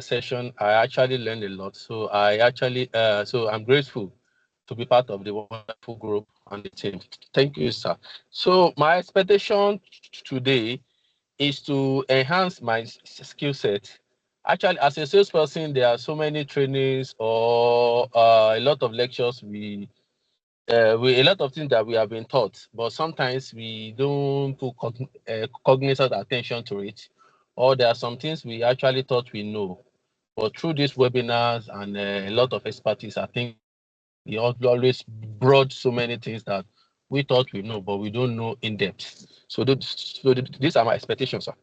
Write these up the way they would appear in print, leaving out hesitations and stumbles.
session, I actually learned a lot. So I'm grateful to be part of the wonderful group and the team. Thank you, sir. So my expectation today is to enhance my skill set. Actually, as a salesperson, there are so many trainings or a lot of lectures we a lot of things that we have been taught, but sometimes we don't put cognizant attention to it, or there are some things we actually thought we know, but through these webinars and a lot of expertise, I think we always brought so many things that we thought we know, but we don't know in depth. These are my expectations, sir.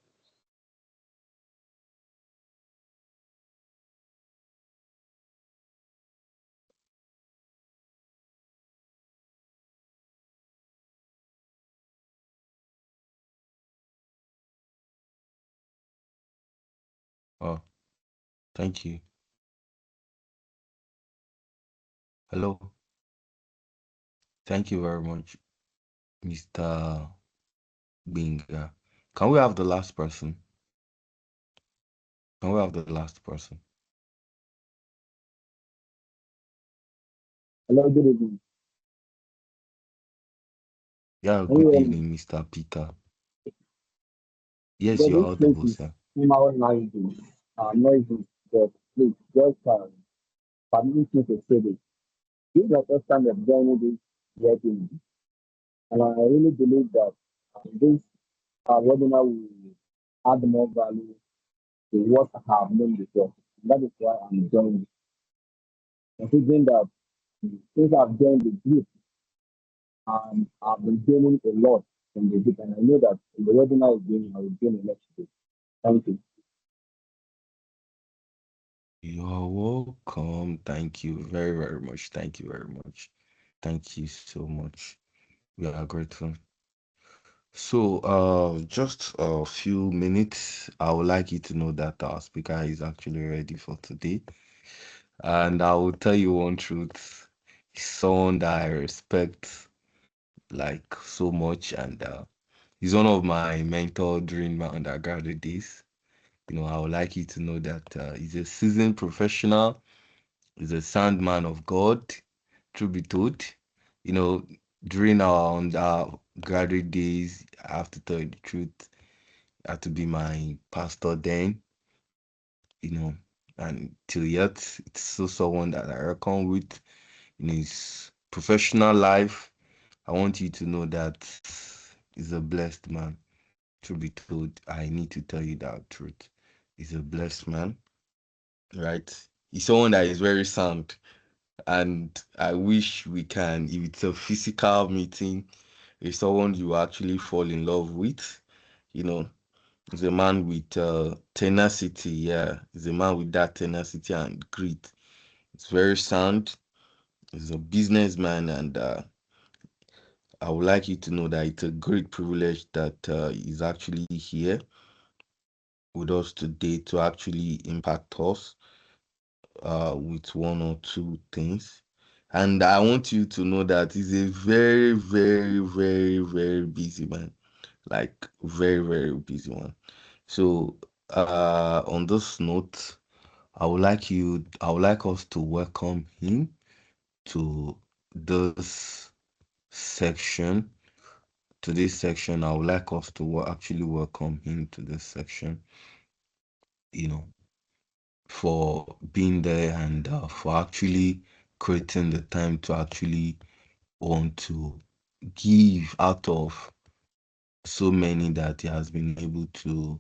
Oh, thank you. Hello. Thank you very much, Mr. Binga. Can we have the last person? Can we have the last person? Hello, good evening. Yeah, Can you good hear me? evening, Mr. Peter. Yes, Yeah, you're this place audible, is sir. somehow noisy. Noisy, but please just permit me to say this. This is the first time I've joined this webinar, and I really believe that this webinar will add more value to what I have known before. That is why I'm joining. Considering that since I've joined the group, I've been gaining a lot from the group, and I know that in the webinar again, I will gain a lot today. Thank you. You're welcome. Thank you very, very much. Thank you very much. Thank you so much. We are grateful. So, just a few minutes. I would like you to know that our speaker is actually ready for today. And I will tell you one truth. He's someone that I respect like so much, and he's one of my mentor during my undergraduate days. I would like you to know that he's a seasoned professional. He's a sound man of God. Truth be told, you know, during our undergraduate days, I have to tell you the truth. I had to be my pastor then, you know, and till yet, it's still someone that I reckon with in his professional life. I want you to know that he's a blessed man. To be told, I need to tell you that truth. He's a blessed man, right? He's someone that is very sound. And I wish we can, if it's a physical meeting, if someone you actually fall in love with, you know, he's a man with tenacity. Yeah, he's a man with that tenacity and grit. It's very sound. He's a businessman, and I would like you to know that it's a great privilege that he's actually here with us today to actually impact us with one or two things. And I want you to know that he's a very, very, very, very busy man. Like very, very busy one. So on this note, I would like us to welcome him to this section. To this section, I would like us to actually welcome him to this section, you know, for being there and for actually creating the time to actually want to give out of so many that he has been able to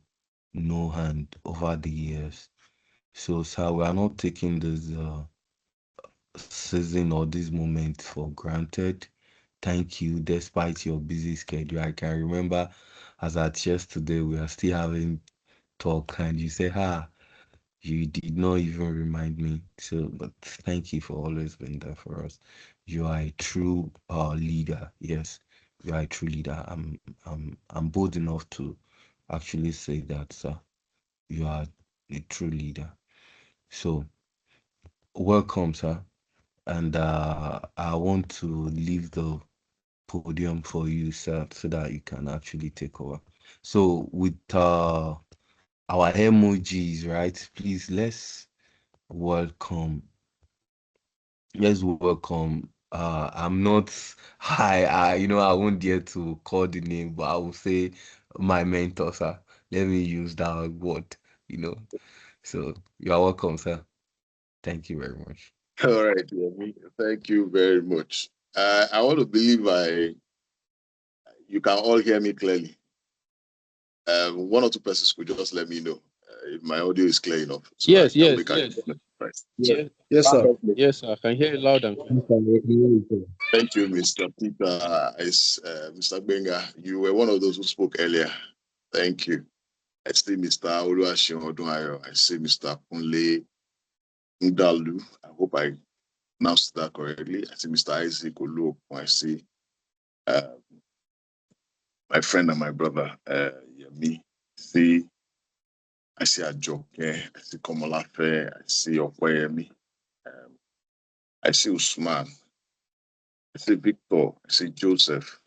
know hand over the years. So, sir, we are not taking this season or this moment for granted. Thank you, despite your busy schedule. I can remember as at yesterday, we are still having talk, and you say, you did not even remind me. So, but thank you for always being there for us. You are a true leader. Yes, you are a true leader. I'm bold enough to actually say that, sir. You are a true leader. So, welcome, sir. And I want to leave the podium for you, sir, so that you can actually take over. So, with our emojis, right? Please welcome. Let's welcome. I'm not high. I won't dare to call the name, but I will say my mentor, sir. Let me use that word. You know. So you are welcome, sir. Thank you very much. All right, Yemi. Thank you very much. I want to believe you can all hear me clearly. One or two persons could just let me know if my audio is clear enough, so I Yes, can yes, make an yes, informed choice. Yes, yes, Yes, sir. perfectly. yes, sir. I can hear you loud and clear. Thank you, Mr. Peter. Mr. Benga, you were one of those who spoke earlier. Thank you. I see Mr. Oluwaseun Odunayo. I see Mr. Kunle Ndalu. I hope I pronounced that correctly. I see Mr. Isaac Olu. I see uh, my friend and my brother, Yemi. I see Ajoke. I see Komolafe. I see Okwayemi. Um, I see Usman. I see Victor. I see Joseph.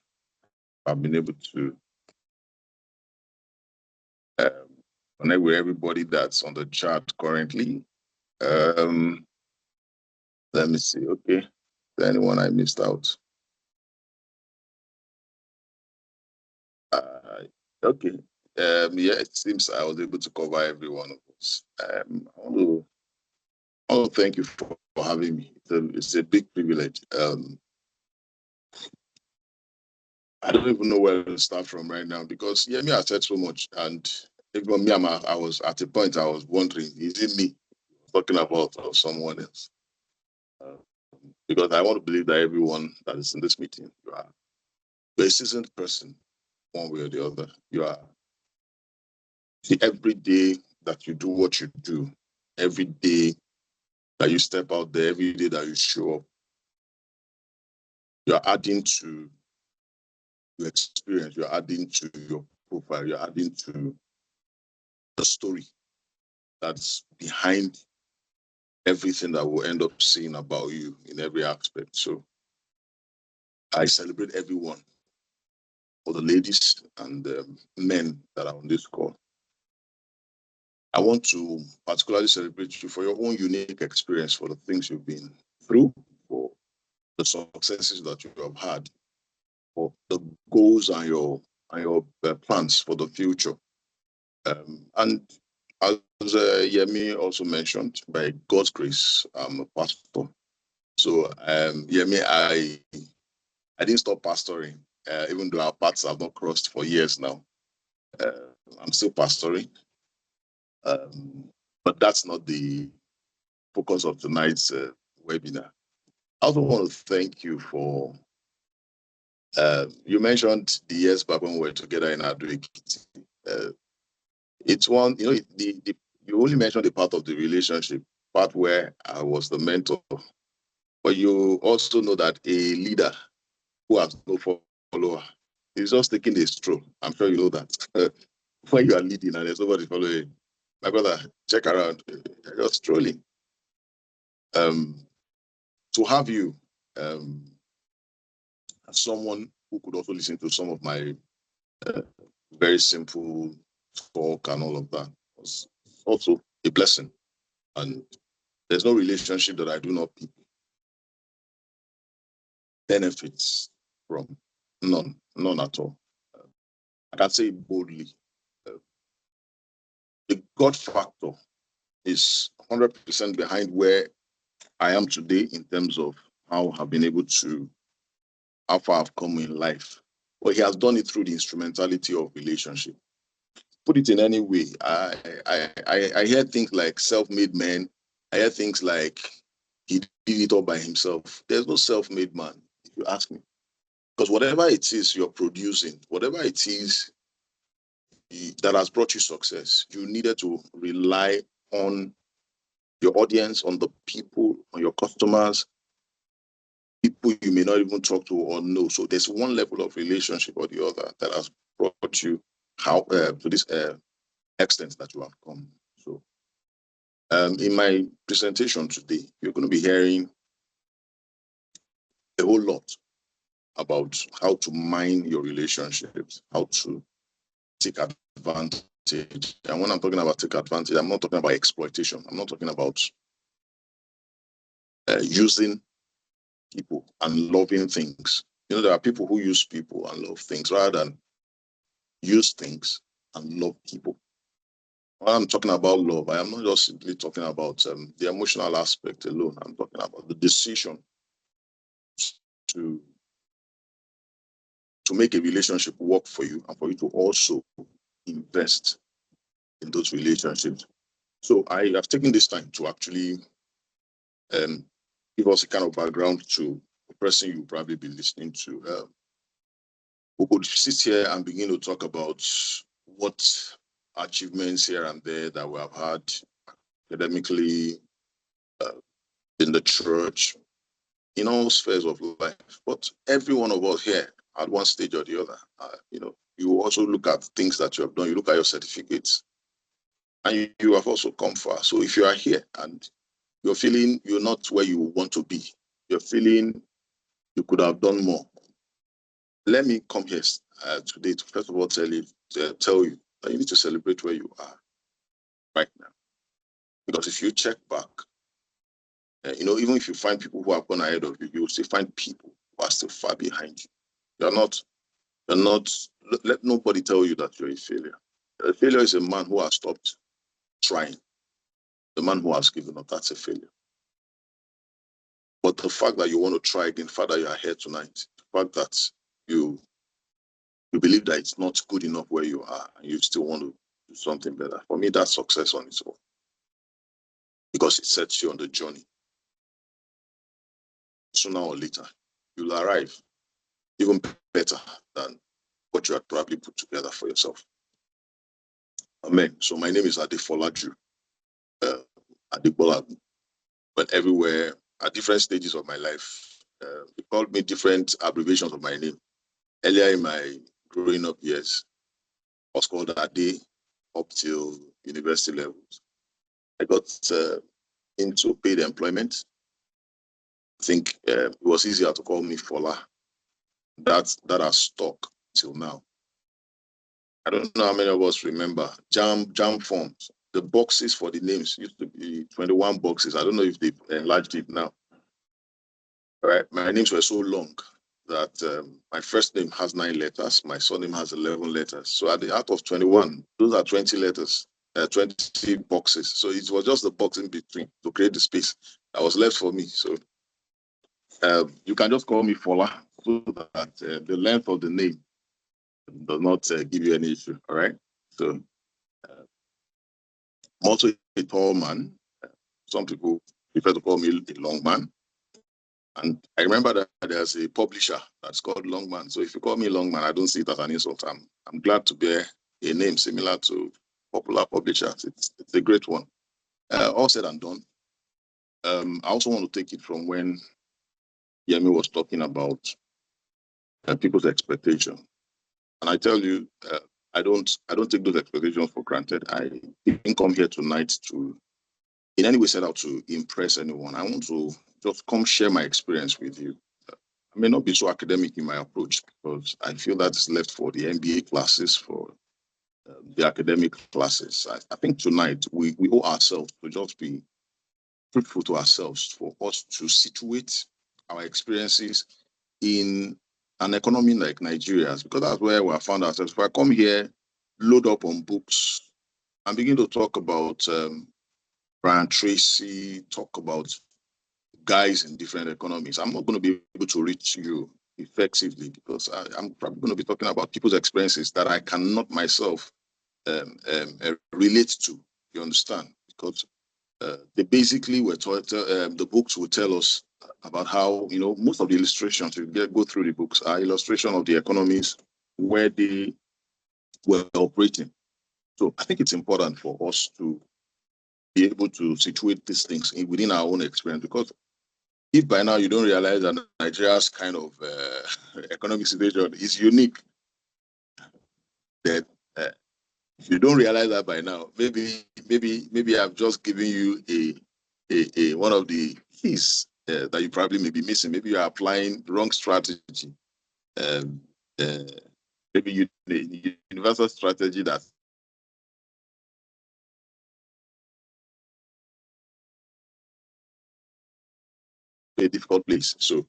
I've been able to um, connect with everybody that's on the chat currently. Um, let me see. Okay. Is there anyone I missed out? Okay. Yeah, it seems I was able to cover every one of us. I want to thank you for having me. It's a big privilege. I don't even know where to start from right now because yeah, me, I said so much, and even me, I was at a point I was wondering, is it me talking about or someone else? Uh, because I want to believe that everyone that is in this meeting, you're a seasoned person, one way or the other. You are see every day that you do what you do, every day that you step out there, every day that you show up, you're adding to your experience, you're adding to your profile, you're adding to the story that's behind everything that we'll end up seeing about you in every aspect. So I celebrate everyone, for the ladies and the men that are on this call. I want to particularly celebrate you for your own unique experience, for the things you've been through, for the successes that you have had, for the goals and your plans for the future. And as Yemi also mentioned, by God's grace, I'm a pastor. So Yemi, I didn't stop pastoring, even though our paths have not crossed for years now. I'm still pastoring, but that's not the focus of tonight's webinar. I also want to thank you for. You mentioned the years back when we were together in Ado Ekiti. It's one, you only mentioned the part of the relationship, part where I was the mentor, but you also know that a leader who has no follower is just taking a stroll. I'm sure you know that. When you are leading and there's nobody following, my brother, check around, you're just strolling. To have you as someone who could also listen to some of my very simple talk and all of that was also a blessing. And there's no relationship that I do not benefits from. None at all. I can say it boldly. The God factor is 100% behind where I am today in terms of how I've been able to, how far I've come in life. But he has done it through the instrumentality of relationship. Put it in any way. I hear things like self-made men. I hear things like he did it all by himself. There's no self-made man, if you ask me. Because whatever it is you're producing, whatever it is that has brought you success, you needed to rely on your audience, on the people, on your customers, people you may not even talk to or know. So there's one level of relationship or the other that has brought you to this extent that you have come. So in my presentation today, you're going to be hearing a whole lot about how to mine your relationships, how to take advantage And when I'm talking about take advantage, I'm not talking about exploitation. I'm not talking about using people and loving things. There are people who use people and love things rather than use things and love people. When I'm talking about love, I am not just simply talking about the emotional aspect alone. I'm talking about the decision to make a relationship work for you and for you to also invest in those relationships. So I have taken this time to actually give us a kind of background to the person you'll probably be listening to. We could sit here and begin to talk about what achievements here and there that we have had academically, in the church, in all spheres of life. But every one of us here, at one stage or the other, you also look at things that you have done. You look at your certificates, and you have also come far. So if you are here and you're feeling you're not where you want to be, you're feeling you could have done more, let me come here today to first of all tell you that you need to celebrate where you are right now. Because if you check back, even if you find people who have gone ahead of you, you will still find people who are still far behind you. You're not, let nobody tell you that you're a failure. A failure is a man who has stopped trying. The man who has given up, that's a failure. But the fact that you want to try again, Father, you are here tonight. The fact that you believe that it's not good enough where you are and you still want to do something better. For me, that's success on its own. Because it sets you on the journey. Sooner or later, you'll arrive even better than what you had probably put together for yourself. Amen. So my name is Adefolaju Adebolagu. But everywhere, at different stages of my life, they called me different abbreviations of my name. Earlier in my growing up years, I was called Ade up till university levels. I got into paid employment. I think it was easier to call me Fola. That has stuck till now. I don't know how many of us remember jam forms. The boxes for the names used to be 21 boxes. I don't know if they've enlarged it now. All right, my names were so long that my first name has 9 letters, my surname has 11 letters. So at the out of 21, those are 20 letters, 20 boxes. So it was just the box in between to create the space that was left for me. So you can just call me Fola, so that the length of the name does not give you any issue. All right. So I'm also a tall man. Some people prefer to call me a long man. And I remember that there's a publisher that's called Longman. So if you call me Longman, I don't see it as an insult. I'm glad to bear a name similar to popular publishers. It's a great one. All said and done. I also want to take it from when Yemi was talking about people's expectation. And I tell you, I don't take those expectations for granted. I didn't come here tonight to in any way set out to impress anyone. I want to just come share my experience with you. I may not be so academic in my approach because I feel that is left for the MBA classes, for the academic classes. I think tonight we owe ourselves to just be truthful to ourselves, for us to situate our experiences in an economy like Nigeria's, because that's where we have found ourselves. If I come here, load up on books, and begin to talk about Brian Tracy, talk about guys in different economies, I'm not going to be able to reach you effectively because I'm probably going to be talking about people's experiences that I cannot myself relate to. You understand? Because they basically were taught, the books will tell us about how, most of the illustrations, you go through the books, are illustration of the economies where they were operating. So I think it's important for us to be able to situate these things within our own experience, because if by now you don't realize that Nigeria's kind of economic situation is unique, then if you don't realize that by now, maybe I've just given you a one of the keys that you probably may be missing. Maybe you are applying the wrong strategy. Maybe the universal strategy that a difficult place. So,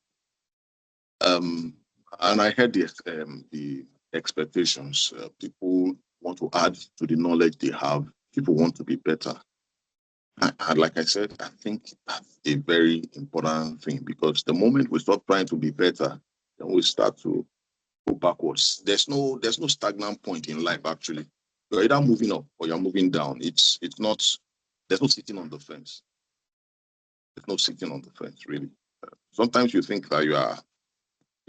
and I heard the expectations. People want to add to the knowledge they have. People want to be better. And like I said, I think that's a very important thing, because the moment we stop trying to be better, then we start to go backwards. There's no stagnant point in life actually. You're either moving up or you're moving down. It's not, there's no sitting on the fence. There's no sitting on the fence, really. Sometimes you think that you're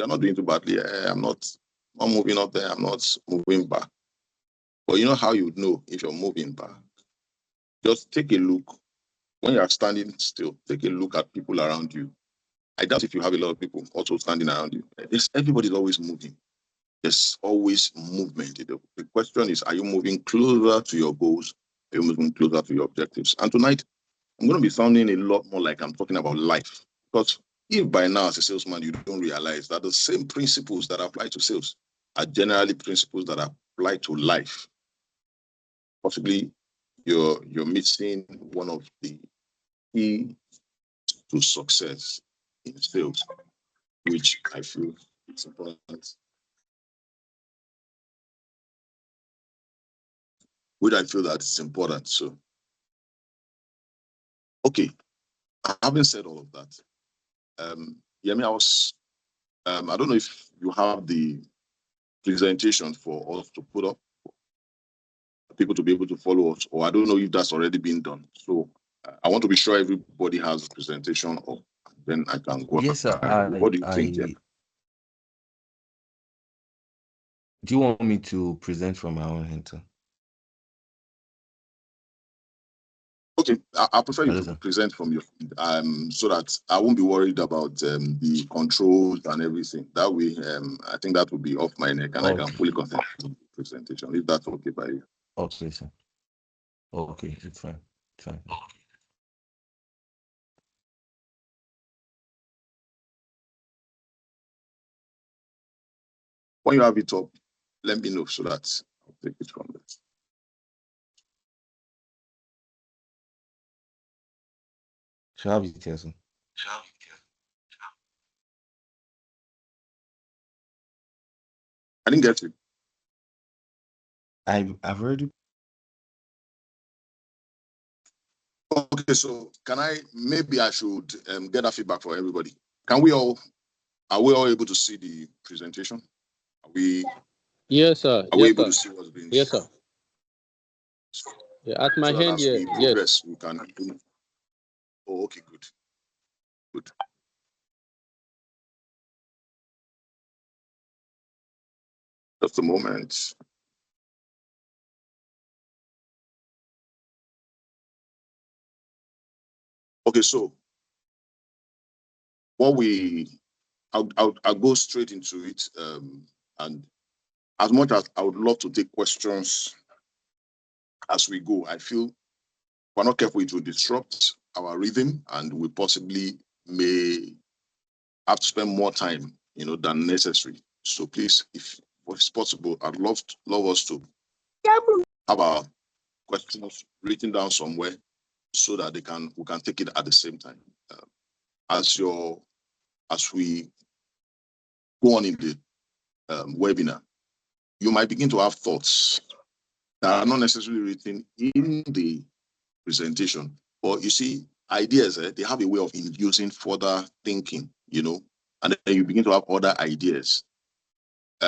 not doing too badly. I'm not moving up there, I'm not moving back. But you know how you would know if you're moving back? Just take a look. When you are standing still, take a look at people around you. I doubt if you have a lot of people also standing around you. Everybody's always moving. There's always movement. The question is, are you moving closer to your goals? Are you moving closer to your objectives? And tonight, I'm going to be sounding a lot more like I'm talking about life. Because if by now as a salesman, you don't realize that the same principles that apply to sales are generally principles that apply to life, possibly you're missing one of the key to success in sales, which I feel is important. Which I feel that it's important. So, okay, having said all of that, Yemi, I don't know if you have the presentation for us to put up, for people to be able to follow us, or I don't know if that's already been done. So, I want to be sure everybody has the presentation up, then I can go. Yes, sir. What do you think, Yemi? Do you want me to present from my own hand, sir? Okay, I prefer you to present from your so that I won't be worried about the controls and everything. That way, I think that will be off my neck, and I can fully concentrate on the presentation, if that's okay by you. Okay, sir. Okay, it's fine. It's fine. When you have it up, let me know so that I'll take it from there. Shall I have it here, sir? I didn't get it. I've already. Okay, so maybe I should get that feedback for everybody. Are we all able to see the presentation? Yes, sir. Are we able to see what's being Yes, sir. Yeah, at my hand here. Yes. We can. Oh, okay, good. Good. Just a moment. Okay, so I'll go straight into it. And as much as I would love to take questions as we go, I feel if we're not careful, it will disrupt our rhythm, and we possibly may have to spend more time, than necessary. So please, if it's possible, I'd love us to have our questions written down somewhere so that we can take it at the same time. As we go on in the webinar, you might begin to have thoughts that are not necessarily written in the presentation, but you see, ideas, they have a way of inducing further thinking, and then you begin to have other ideas.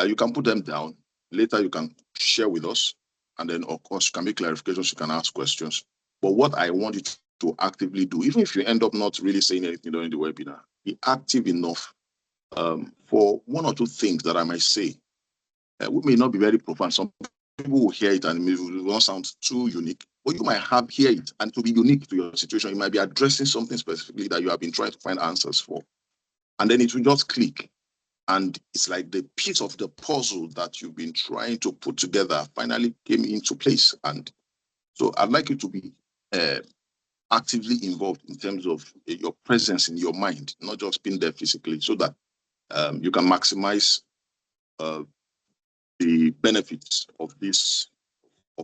You can put them down. Later, you can share with us, and then, of course, you can make clarifications, you can ask questions. But what I want you to actively do, even if you end up not really saying anything during the webinar, be active enough for one or two things that I might say. We may not be very profound. Some people will hear it and it will not sound too unique, but you might hear it and to be unique to your situation. You might be addressing something specifically that you have been trying to find answers for. And then it will just click. And it's like the piece of the puzzle that you've been trying to put together finally came into place. And so I'd like you to be actively involved in terms of your presence in your mind, not just being there physically, so that you can maximize the benefits of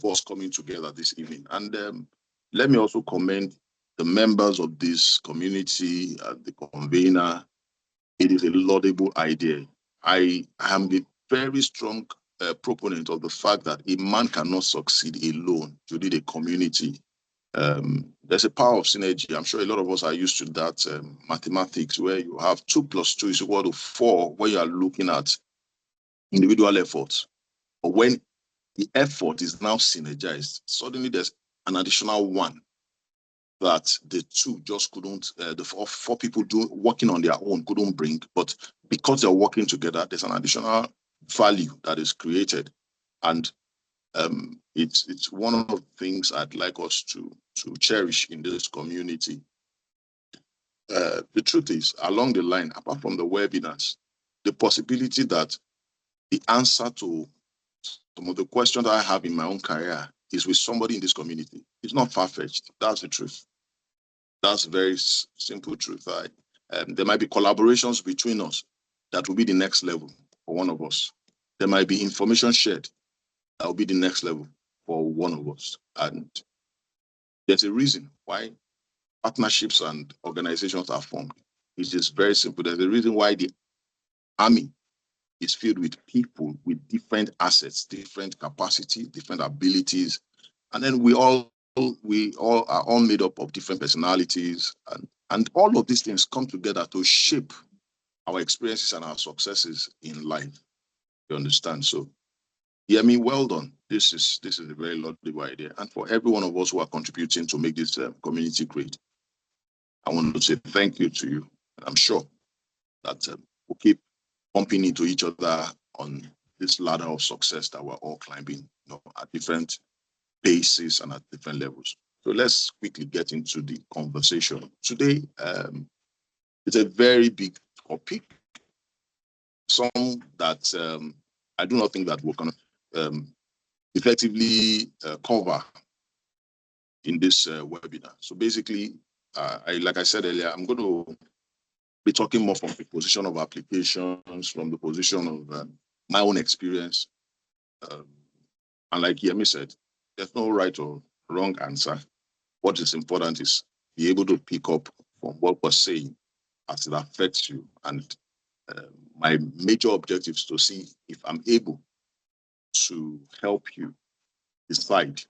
us coming together this evening. And let me also commend the members of this community, the convener, it is a laudable idea. I am a very strong proponent of the fact that a man cannot succeed alone. You need a community. There's a power of synergy. I'm sure a lot of us are used to that mathematics, where you have 2 + 2 is equal to 4 when you are looking at individual efforts. But when the effort is now synergized, suddenly there's an additional 1 that the 2 just couldn't, the 4 people working on their own couldn't bring. But because they're working together, there's an additional value that is created. And it's one of the things I'd like us to cherish in this community. The truth is, along the line, apart from the webinars, the possibility that the answer to some of the questions I have in my own career is with somebody in this community. It's not far-fetched. That's the truth. That's a very simple truth. There might be collaborations between us that will be the next level for one of us. There might be information shared that will be the next level for one of us. And there's a reason why partnerships and organizations are formed. It is very simple. There's a reason why the army is filled with people with different assets, different capacity, different abilities. And then we all are all made up of different personalities. And all of these things come together to shape our experiences and our successes in life. You understand? So, yeah, I mean, well done. This is a very laudable idea. And for every one of us who are contributing to make this community great, I want to say thank you to you. And I'm sure that we'll keep bumping into each other on this ladder of success that we're all climbing, at different paces and at different levels. So let's quickly get into the conversation. Today, it's a very big topic, some that I do not think that we're going to effectively cover in this webinar. So basically, like I said earlier, I'm going to be talking more from the position of applications, from the position of my own experience. And like Yemi said, there's no right or wrong answer. What is important is be able to pick up from what we're saying as it affects you. And my major objective is to see if I'm able to help you decide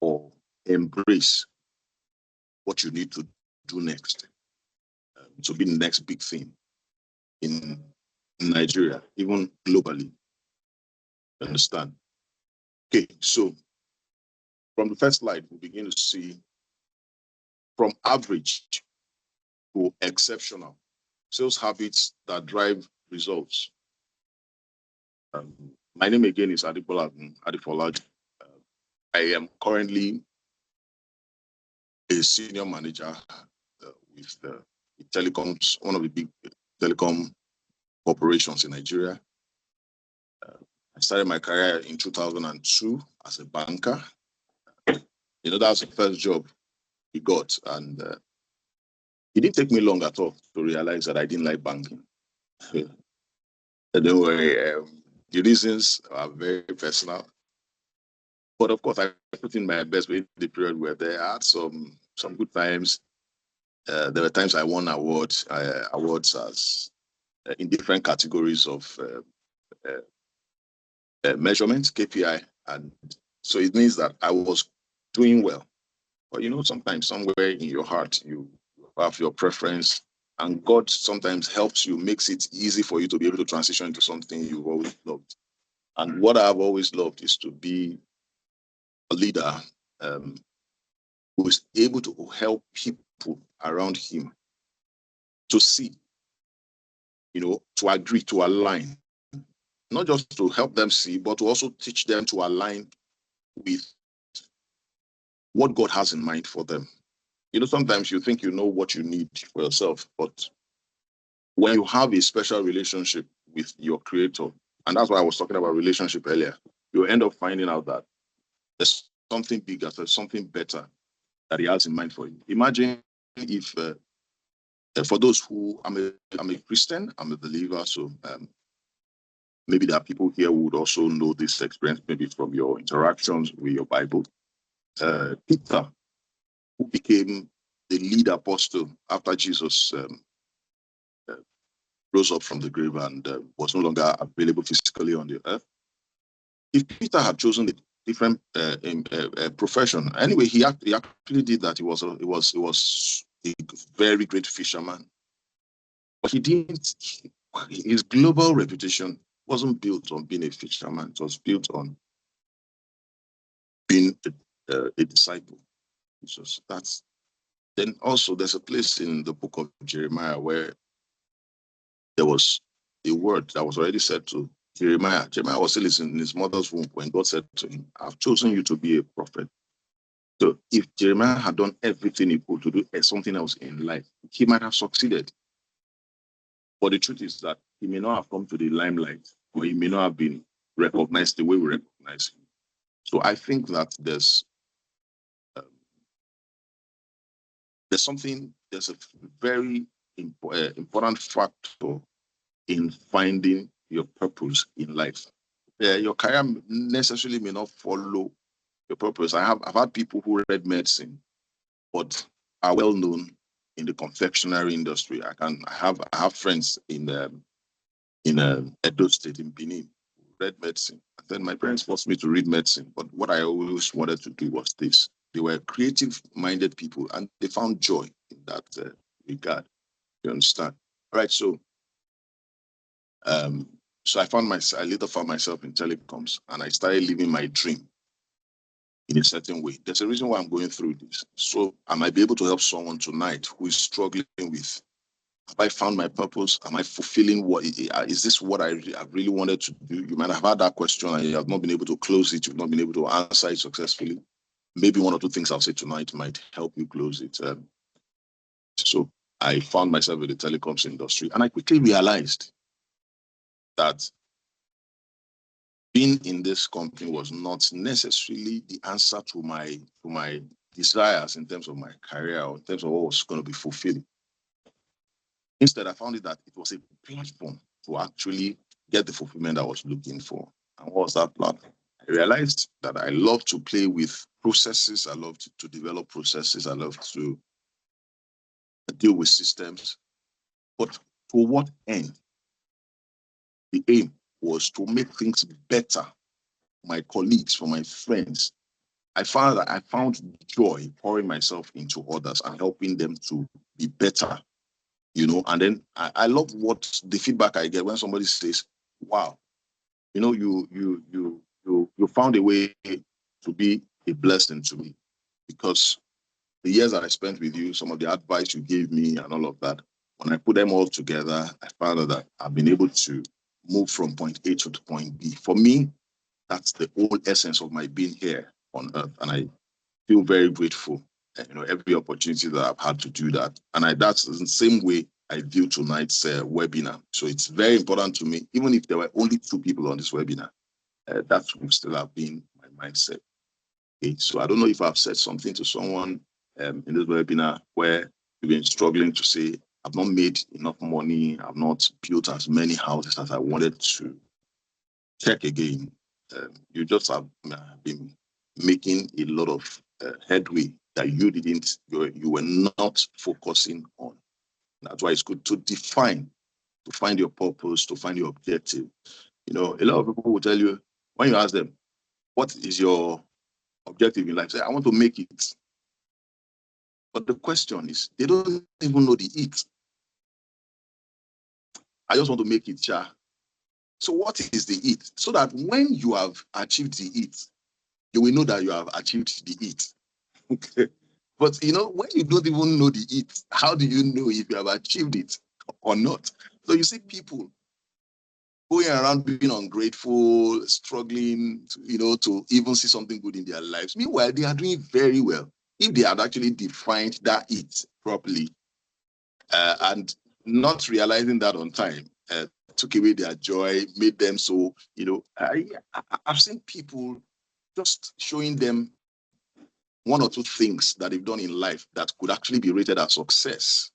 or embrace what you need to do next to be the next big thing in Nigeria, even globally. Understand? Okay, so from the first slide, we begin to see from average to exceptional sales habits that drive results. My name again is Adibola Adifolaji. I am currently a senior manager with telecoms, one of the big telecom corporations in Nigeria. I started my career in 2002 as a banker. That's the first job we got, and it didn't take me long at all to realize that I didn't like banking. Don't worry, the reasons are very personal. But of course, I put in my best in the period where there had some good times. There were times I won awards as in different categories of measurements, KPI, and so it means that I was doing well. But sometimes somewhere in your heart you have your preference, and God sometimes helps you, makes it easy for you to be able to transition into something you've always loved. And what I've always loved is to be a leader who is able to help people around him to see, to agree, to align, not just to help them see, but to also teach them to align with what God has in mind for them. Sometimes you think you know what you need for yourself, but when you have a special relationship with your creator, and that's why I was talking about relationship earlier, you end up finding out that there's something bigger, there's something better that he has in mind for you. Imagine if, for those who, I'm a Christian, I'm a believer, so maybe there are people here who would also know this experience, maybe from your interactions with your Bible. Peter who became the lead apostle after Jesus rose up from the grave and was no longer available physically on the earth. If Peter had chosen a different profession, anyway, he actually did that. He was a very great fisherman, but he didn't. His global reputation wasn't built on being a fisherman. It was built on being a disciple. Jesus. That's then also there's a place in the book of Jeremiah where there was a word that was already said to Jeremiah. Jeremiah was still in his mother's womb when God said to him, I've chosen you to be a prophet. So if Jeremiah had done everything he could to do something else in life, he might have succeeded. But the truth is that he may not have come to the limelight, or he may not have been recognized the way we recognize him. So I think that there's a very important factor in finding your purpose in life. Your career necessarily may not follow your purpose. I've had people who read medicine, but are well known in the confectionery industry. I have friends in Edo State in Benin who read medicine. And then my parents forced me to read medicine, but what I always wanted to do was this. They were creative-minded people, and they found joy in that regard. You understand? All right, so I later found myself in telecoms, and I started living my dream in a certain way. There's a reason why I'm going through this. So I might be able to help someone tonight who is struggling with, have I found my purpose? Am I fulfilling is this what I really wanted to do? You might have had that question and you have not been able to close it. You've not been able to answer it successfully. Maybe one or two things I'll say tonight might help you close it. So I found myself in the telecoms industry, and I quickly realized that being in this company was not necessarily the answer to my desires in terms of my career or in terms of what was going to be fulfilling. Instead, I found it that it was a platform to actually get the fulfillment I was looking for. And what was that platform? I realized that I love to play with processes. I love to develop processes. I love to deal with systems. But to what end? The aim was to make things better for my colleagues, for my friends. I found joy pouring myself into others and helping them to be better, and then I love what the feedback I get when somebody says, wow, you found a way to be a blessing to me, because the years that I spent with you, some of the advice you gave me and all of that, when I put them all together, I found out that I've been able to move from point A to point B. For me, that's the whole essence of my being here on earth. And I feel very grateful, every opportunity that I've had to do that. And that's the same way I view tonight's webinar. So it's very important to me, even if there were only 2 people on this webinar, that would still have been my mindset. Okay, so I don't know if I've said something to someone in this webinar where you've been struggling to say, I've not made enough money, I've not built as many houses as I wanted to. Check again. You just have been making a lot of headway that you were not focusing on. That's why it's good to find your purpose, to find your objective. A lot of people will tell you, when you ask them, what is your objective in life? Say, I want to make it. But the question is, they don't even know the it. I just want to make it, yeah. So what is the it? So that when you have achieved the it, you will know that you have achieved the it. Okay. But when you don't even know the it, how do you know if you have achieved it or not? So you see people going around being ungrateful, struggling, to even see something good in their lives. Meanwhile, they are doing very well. If they had actually defined that it properly, and not realizing that on time, took away their joy, made them so, I've seen people just showing them 1 or 2 things that they've done in life that could actually be rated as success.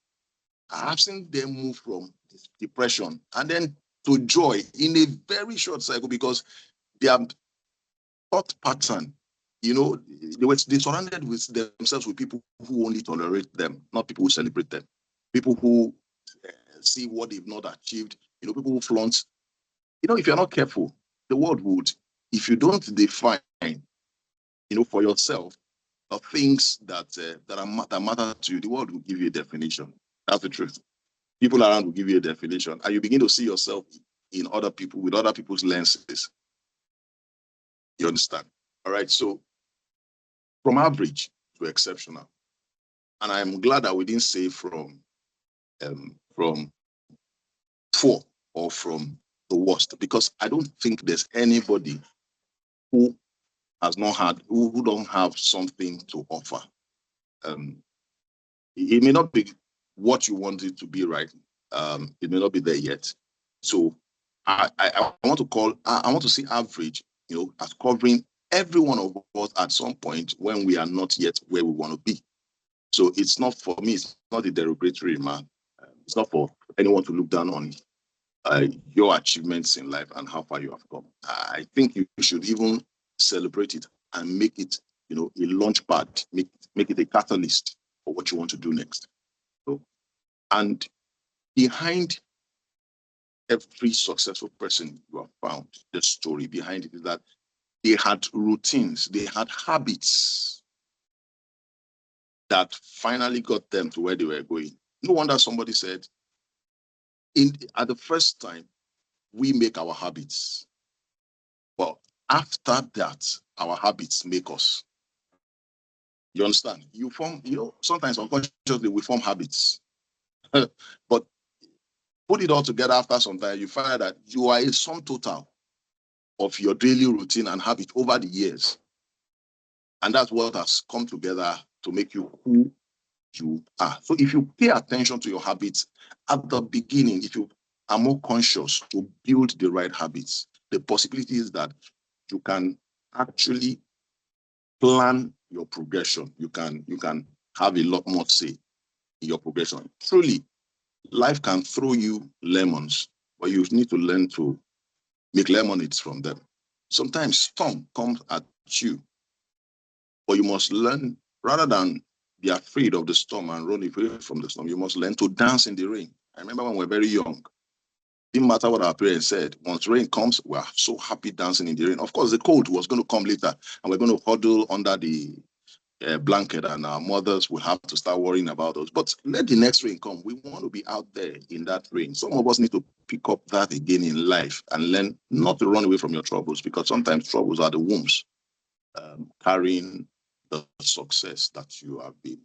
I've seen them move from depression and then to joy in a very short cycle, because their thought pattern you know, they surrounded with themselves with people who only tolerate them, not people who celebrate them. People who see what they've not achieved, you know, people who flaunt. You know, if you're not careful, the world would, if you don't define, you know, for yourself, the things that matter to you, the world will give you a definition. That's the truth. People around will give you a definition, and you begin to see yourself in other people with other people's lenses. You understand? All right. So from average to exceptional, and I'm glad that we didn't say from poor or from the worst, because I don't think there's anybody who has not had who don't have something to offer. It may not be what you want it to be, right? It may not be there yet. So I want to see average, you know, as covering every one of us at some point when we are not yet where we want to be. So it's not, for me, it's not a derogatory remark. It's not for anyone to look down on your achievements in life and how far you have come. I think you should even celebrate it and make it, you know, a launch pad, make it a catalyst for what you want to do next. So, and behind every successful person you have found, the story behind it is that they had routines, they had habits that finally got them to where they were going. No wonder somebody said, at the first time, we make our habits. Well, after that, our habits make us. You understand? You form, you know, sometimes unconsciously we form habits. But put it all together after some time, you find that you are a sum total of your daily routine and habit over the years. And that's what has come together to make you who you are. So if you pay attention to your habits at the beginning, if you are more conscious to build the right habits, the possibility is that you can actually plan your progression. You can have a lot more say in your progression. Truly, life can throw you lemons, but you need to learn to make lemonades from them. Sometimes storm comes at you, but you must learn, rather than be afraid of the storm and run away from the storm, you must learn to dance in the rain. I remember when we were very young, didn't matter what our parents said. Once rain comes, we're so happy dancing in the rain. Of course, the cold was going to come later, and we're going to huddle under the blanket, and our mothers will have to start worrying about us. But let the next rain come. We want to be out there in that rain. Some of us need to pick up that again in life and learn not to run away from your troubles, because sometimes troubles are the wombs carrying the success that you have been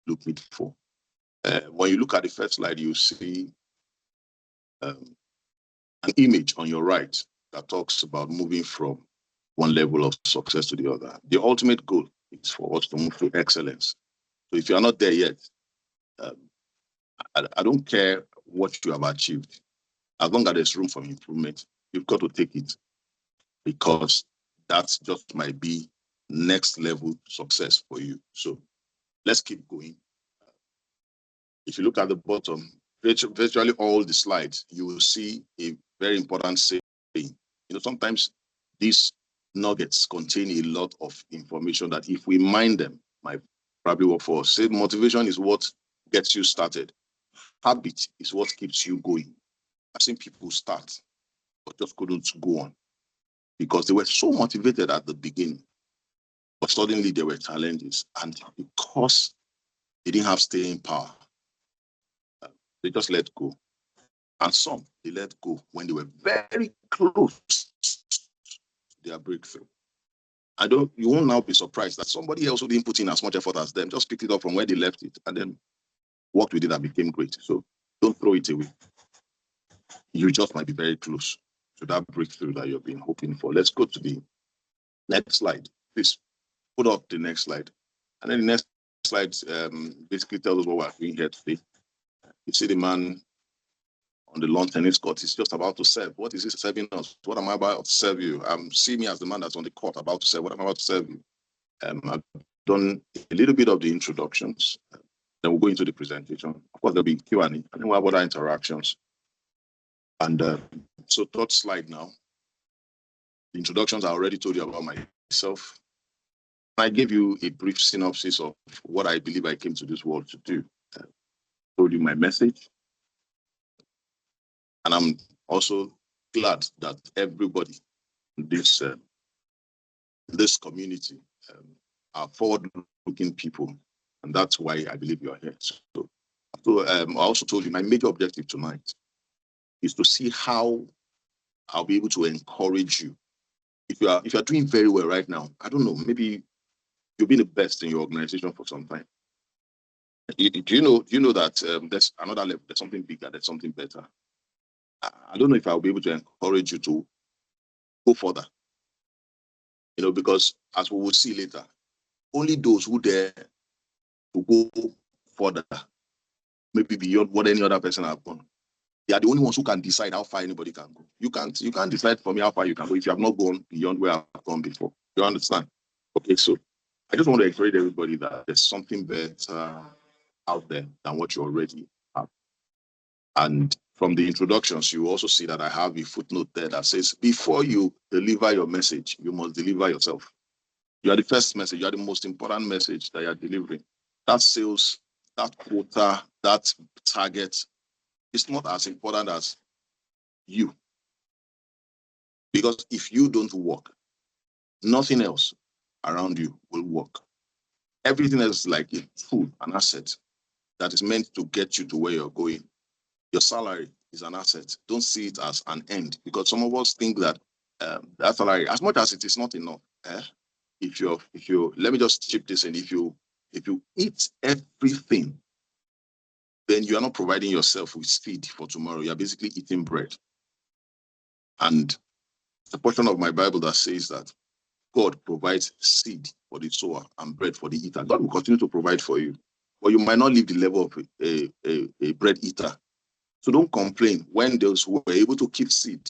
looking for. When you look at the first slide, you see an image on your right that talks about moving from one level of success to the other. The ultimate goal is for us to move to excellence. So if you are not there yet, I don't care what you have achieved. As long as there's room for improvement, you've got to take it, because that just might be next level success for you. So let's keep going. If you look at the bottom, virtually all the slides, you will see a very important saying. You know, sometimes these nuggets contain a lot of information that if we mind them, might probably work for us. Say motivation is what gets you started. Habit is what keeps you going. I've seen people start, but just couldn't go on because they were so motivated at the beginning, but suddenly there were challenges, and because they didn't have staying power, they just let go. And some, they let go when they were very close to their breakthrough. You won't now be surprised that somebody else who didn't put in as much effort as them just picked it up from where they left it and then worked with it and became great. So don't throw it away. You just might be very close to that breakthrough that you've been hoping for. Let's go to the next slide. Please put up the next slide. And then the next slide basically tells us what we're doing here today. You see the man on the lawn tennis court. He's just about to serve. What is he serving us? What am I about to serve you? See me as the man that's on the court about to serve. What am I about to serve you? I've done a little bit of the introductions. Then we'll go into the presentation. Of course, there'll be Q&A, and then we'll have other interactions. And so third slide now. The introductions I already told you about myself. I gave you a brief synopsis of what I believe I came to this world to do. Told you my message. And I'm also glad that everybody in this community are forward-looking people. And that's why I believe you are here. So I also told you my major objective tonight is to see how I'll be able to encourage you. If you are doing very well right now, I don't know, maybe you've been the best in your organization for some time. Do you know that there's another level, there's something bigger, there's something better? I don't know if I'll be able to encourage you to go further. Because as we will see later, only those who dare to go further, maybe beyond what any other person has gone, they are the only ones who can decide how far anybody can go. You can't decide for me how far you can go if you have not gone beyond where I've gone before. You understand? Okay, so I just want to encourage everybody that there's something better out there than what you already have. And from the introductions, you also see that I have a footnote there that says, before you deliver your message, you must deliver yourself. You are the first message. You are the most important message that you are delivering. That sales, that quota, that target, it's not as important as you. Because if you don't work, nothing else around you will work. Everything else is like a tool, an asset that is meant to get you to where you're going. Your salary is an asset. Don't see it as an end, because some of us think that that salary, as much as it is not enough, if you let me just chip this in, if you eat everything, then you are not providing yourself with feed for tomorrow. You are basically eating bread. And the portion of my Bible that says that God provides seed for the sower and bread for the eater. God will continue to provide for you, but you might not live the level of a bread eater. So don't complain when those who are able to keep seed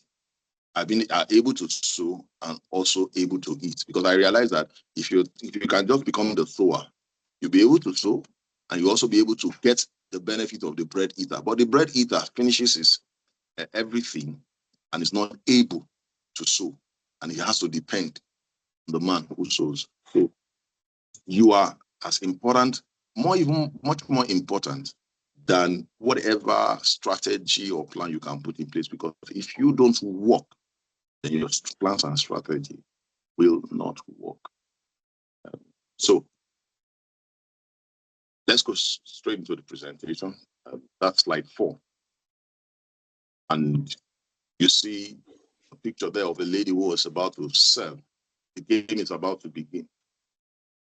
are able to sow and also able to eat. Because I realize that if you can just become the sower, you'll be able to sow and you also be able to get the benefit of the bread eater. But the bread eater finishes his everything and is not able to sow, and he has to depend on the man who sows. So you are as important, much more important than whatever strategy or plan you can put in place. Because if you don't work, then your plans and strategy will not work. So let's go straight into the presentation. That's slide 4. And you see a picture there of a lady who was about to serve. The game is about to begin.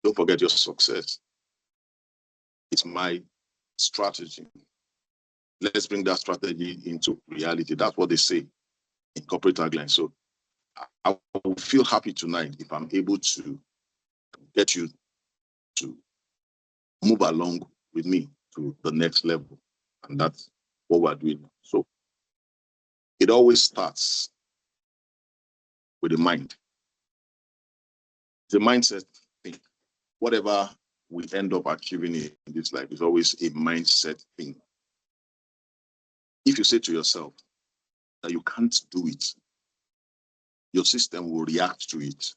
Don't forget your success. It's my strategy. Let's bring that strategy into reality. That's what they say in corporate tagline. So I will feel happy tonight if I'm able to get you to move along with me to the next level. And that's what we're doing. So it always starts with the mind. The mindset thing. Whatever we end up achieving in this life is always a mindset thing. If you say to yourself that you can't do it, your system will react to it.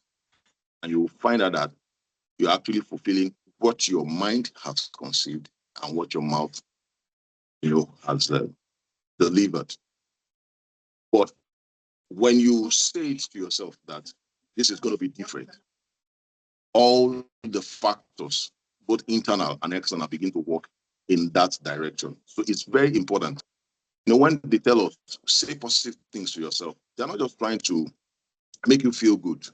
And you will find out that you're actually fulfilling what your mind has conceived and what your mouth, has delivered. But when you say to yourself that this is going to be different, all the factors, both internal and external, begin to work in that direction. So it's very important. When they tell us, say positive things to yourself, they're not just trying to make you feel good.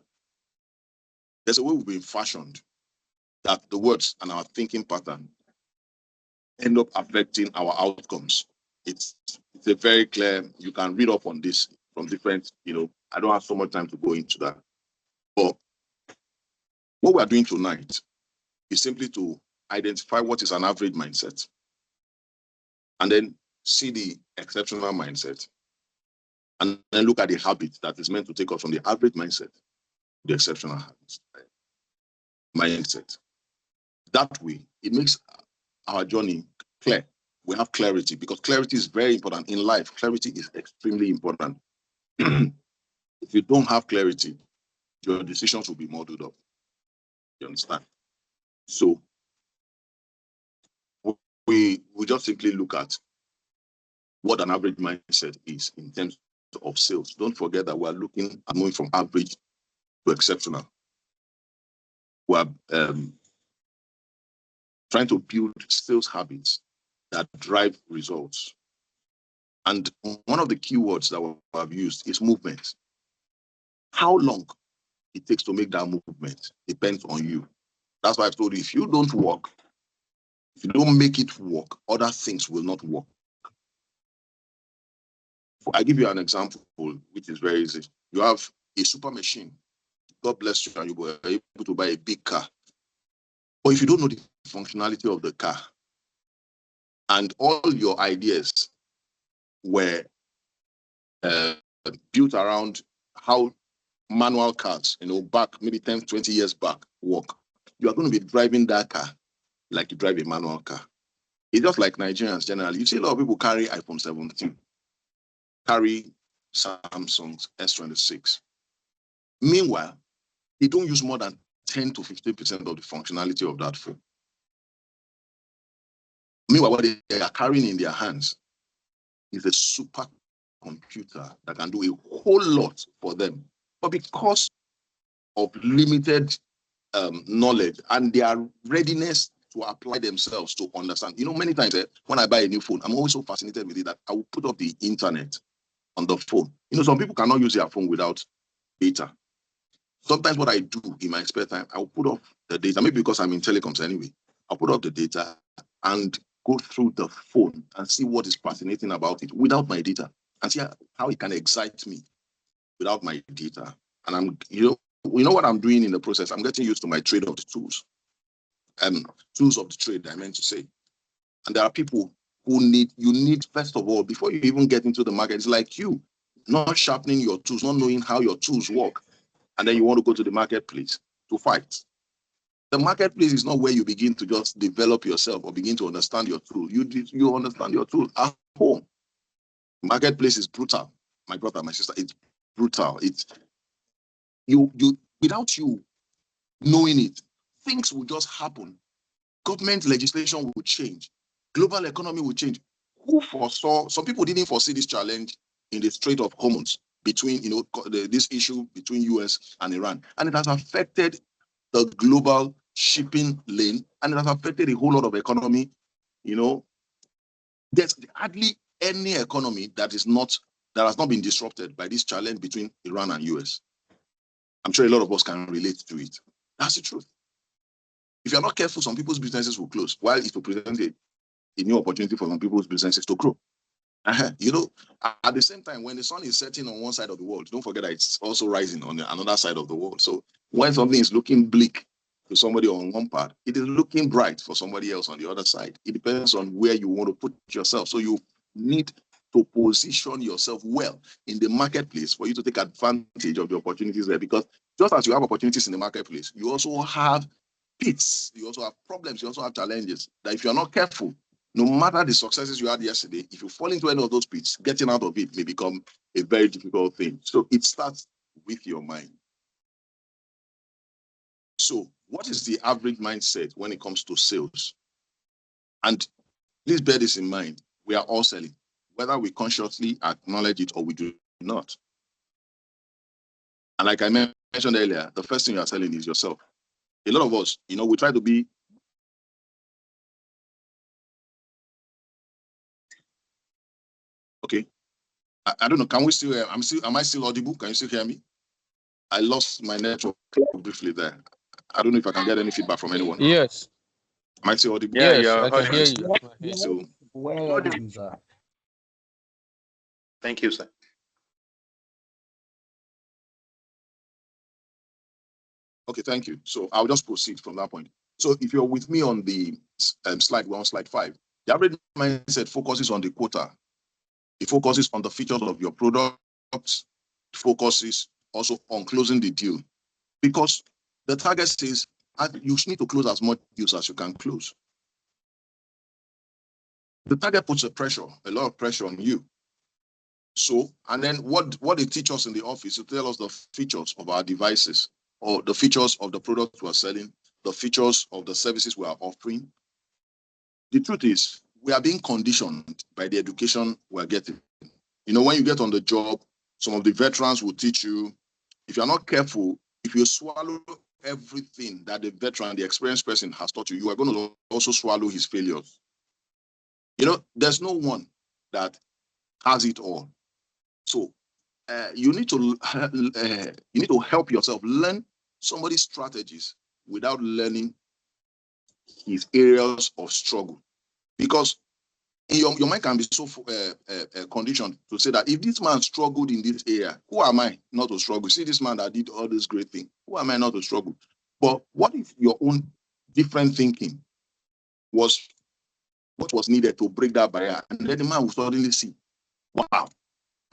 There's a way we've been fashioned that the words and our thinking pattern end up affecting our outcomes. It's a very clear, you can read up on this from different, I don't have so much time to go into that. But what we are doing tonight is simply to identify what is an average mindset and then see the exceptional mindset and then look at the habit that is meant to take us from the average mindset to the exceptional mindset. That way, it makes our journey clear. We have clarity, because clarity is very important in life. Clarity is extremely important. If you don't have clarity, your decisions will be muddled up. You understand? So we just simply look at what an average mindset is in terms of sales. Don't forget that we're looking at moving from average to exceptional. We're trying to build sales habits that drive results. And one of the keywords that we have used is movement. How long it takes to make that movement depends on you. That's why I've told you, if you don't work, if you don't make it work, other things will not work. I give you an example, which is very easy. You have a super machine. God bless you, and you were able to buy a big car. But if you don't know the functionality of the car, and all your ideas were built around how manual cars, back maybe 10, 20 years back, work, you are going to be driving that car like you drive a manual car. It's just like Nigerians generally. You see a lot of people carry iPhone 17, carry Samsung's S26. Meanwhile, they don't use more than 10 to 15% of the functionality of that phone. Meanwhile, what they are carrying in their hands is a super computer that can do a whole lot for them. But because of limited knowledge and their readiness to apply themselves to understand. Many times when I buy a new phone, I'm always so fascinated with it that I will put up the internet on the phone. Some people cannot use their phone without data. Sometimes what I do in my spare time, I will put up the data, maybe because I'm in telecoms anyway. I'll put up the data and go through the phone and see what is fascinating about it without my data and see how it can excite me without my data. And what I'm doing in the process, I'm getting used to my trade of the tools. Tools of the trade, I meant to say. And there are people who you need, first of all, before you even get into the market, it's like you not sharpening your tools, not knowing how your tools work. And then you want to go to the marketplace to fight. The marketplace is not where you begin to just develop yourself or begin to understand your tool. You understand your tool at home. Marketplace is brutal. My brother, my sister, it's brutal. It's you without you knowing it, things will just happen. Government legislation will change. Global economy will change. Who foresaw? Some people didn't foresee this challenge in the Strait of Hormuz between, this issue between US and Iran. And it has affected the global shipping lane, and it has affected a whole lot of economy. There's hardly any economy that has not been disrupted by this challenge between Iran and US. I'm sure a lot of us can relate to it. That's the truth. If you're not careful, some people's businesses will close, while it will present a new opportunity for some people's businesses to grow. At the same time, when the sun is setting on one side of the world, don't forget that it's also rising on another side of the world. So when something is looking bleak to somebody on one part, it is looking bright for somebody else on the other side. It depends on where you want to put yourself. So you need to position yourself well in the marketplace for you to take advantage of the opportunities there. Because just as you have opportunities in the marketplace, you also have pits, you also have problems, you also have challenges that if you're not careful, no matter the successes you had yesterday, if you fall into any of those pits, getting out of it may become a very difficult thing. So it starts with your mind. So what is the average mindset when it comes to sales? And please bear this in mind. We are all selling, whether we consciously acknowledge it or we do not. And like I mentioned earlier, the first thing you are selling is yourself. A lot of us, we try to be. Okay. I don't know. Can we still hear? Am I still audible? Can you still hear me? I lost my network briefly there. I don't know if I can get any feedback from anyone. Yes. Am I still audible? Yes, I can hear you. So, thank you, sir. Okay, thank you. So I'll just proceed from that point. So if you're with me on the slide, we're on slide 5. The average mindset focuses on the quota. It focuses on the features of your products. It focuses also on closing the deal. Because the target says you need to close as much deals as you can close. The target puts a lot of pressure on you. So, and then what they teach us in the office to tell us the features of our devices or the features of the product we're selling the features of the services we are offering. The truth is, we are being conditioned by the education we're getting. You know, when you get on the job, some of the veterans will teach you, if you're not careful, if you swallow everything that the veteran, the experienced person has taught you, you are going to also swallow his failures. You know, there's no one that has it all. So you need to help yourself learn somebody's strategies without learning his areas of struggle, because your mind can be so conditioned to say that if this man struggled in this area, who am I not to struggle? See this man that did all this great thing, who am I not to struggle? But what if your own different thinking was what was needed to break that barrier, and then the man will suddenly see, wow,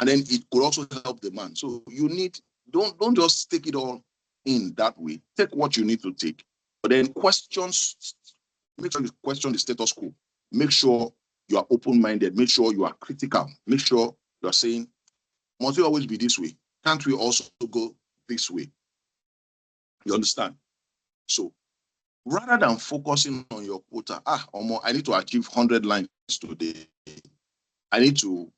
and then it could also help the man. So you need, don't just take it all in that way. Take what you need to take, but then questions. Make sure you question the status quo. Make sure you are open-minded. Make sure you are critical. Make sure you are saying, must it always be this way? Can't we also go this way? You understand? So rather than focusing on your quota, I need to achieve 100 lines today. I need to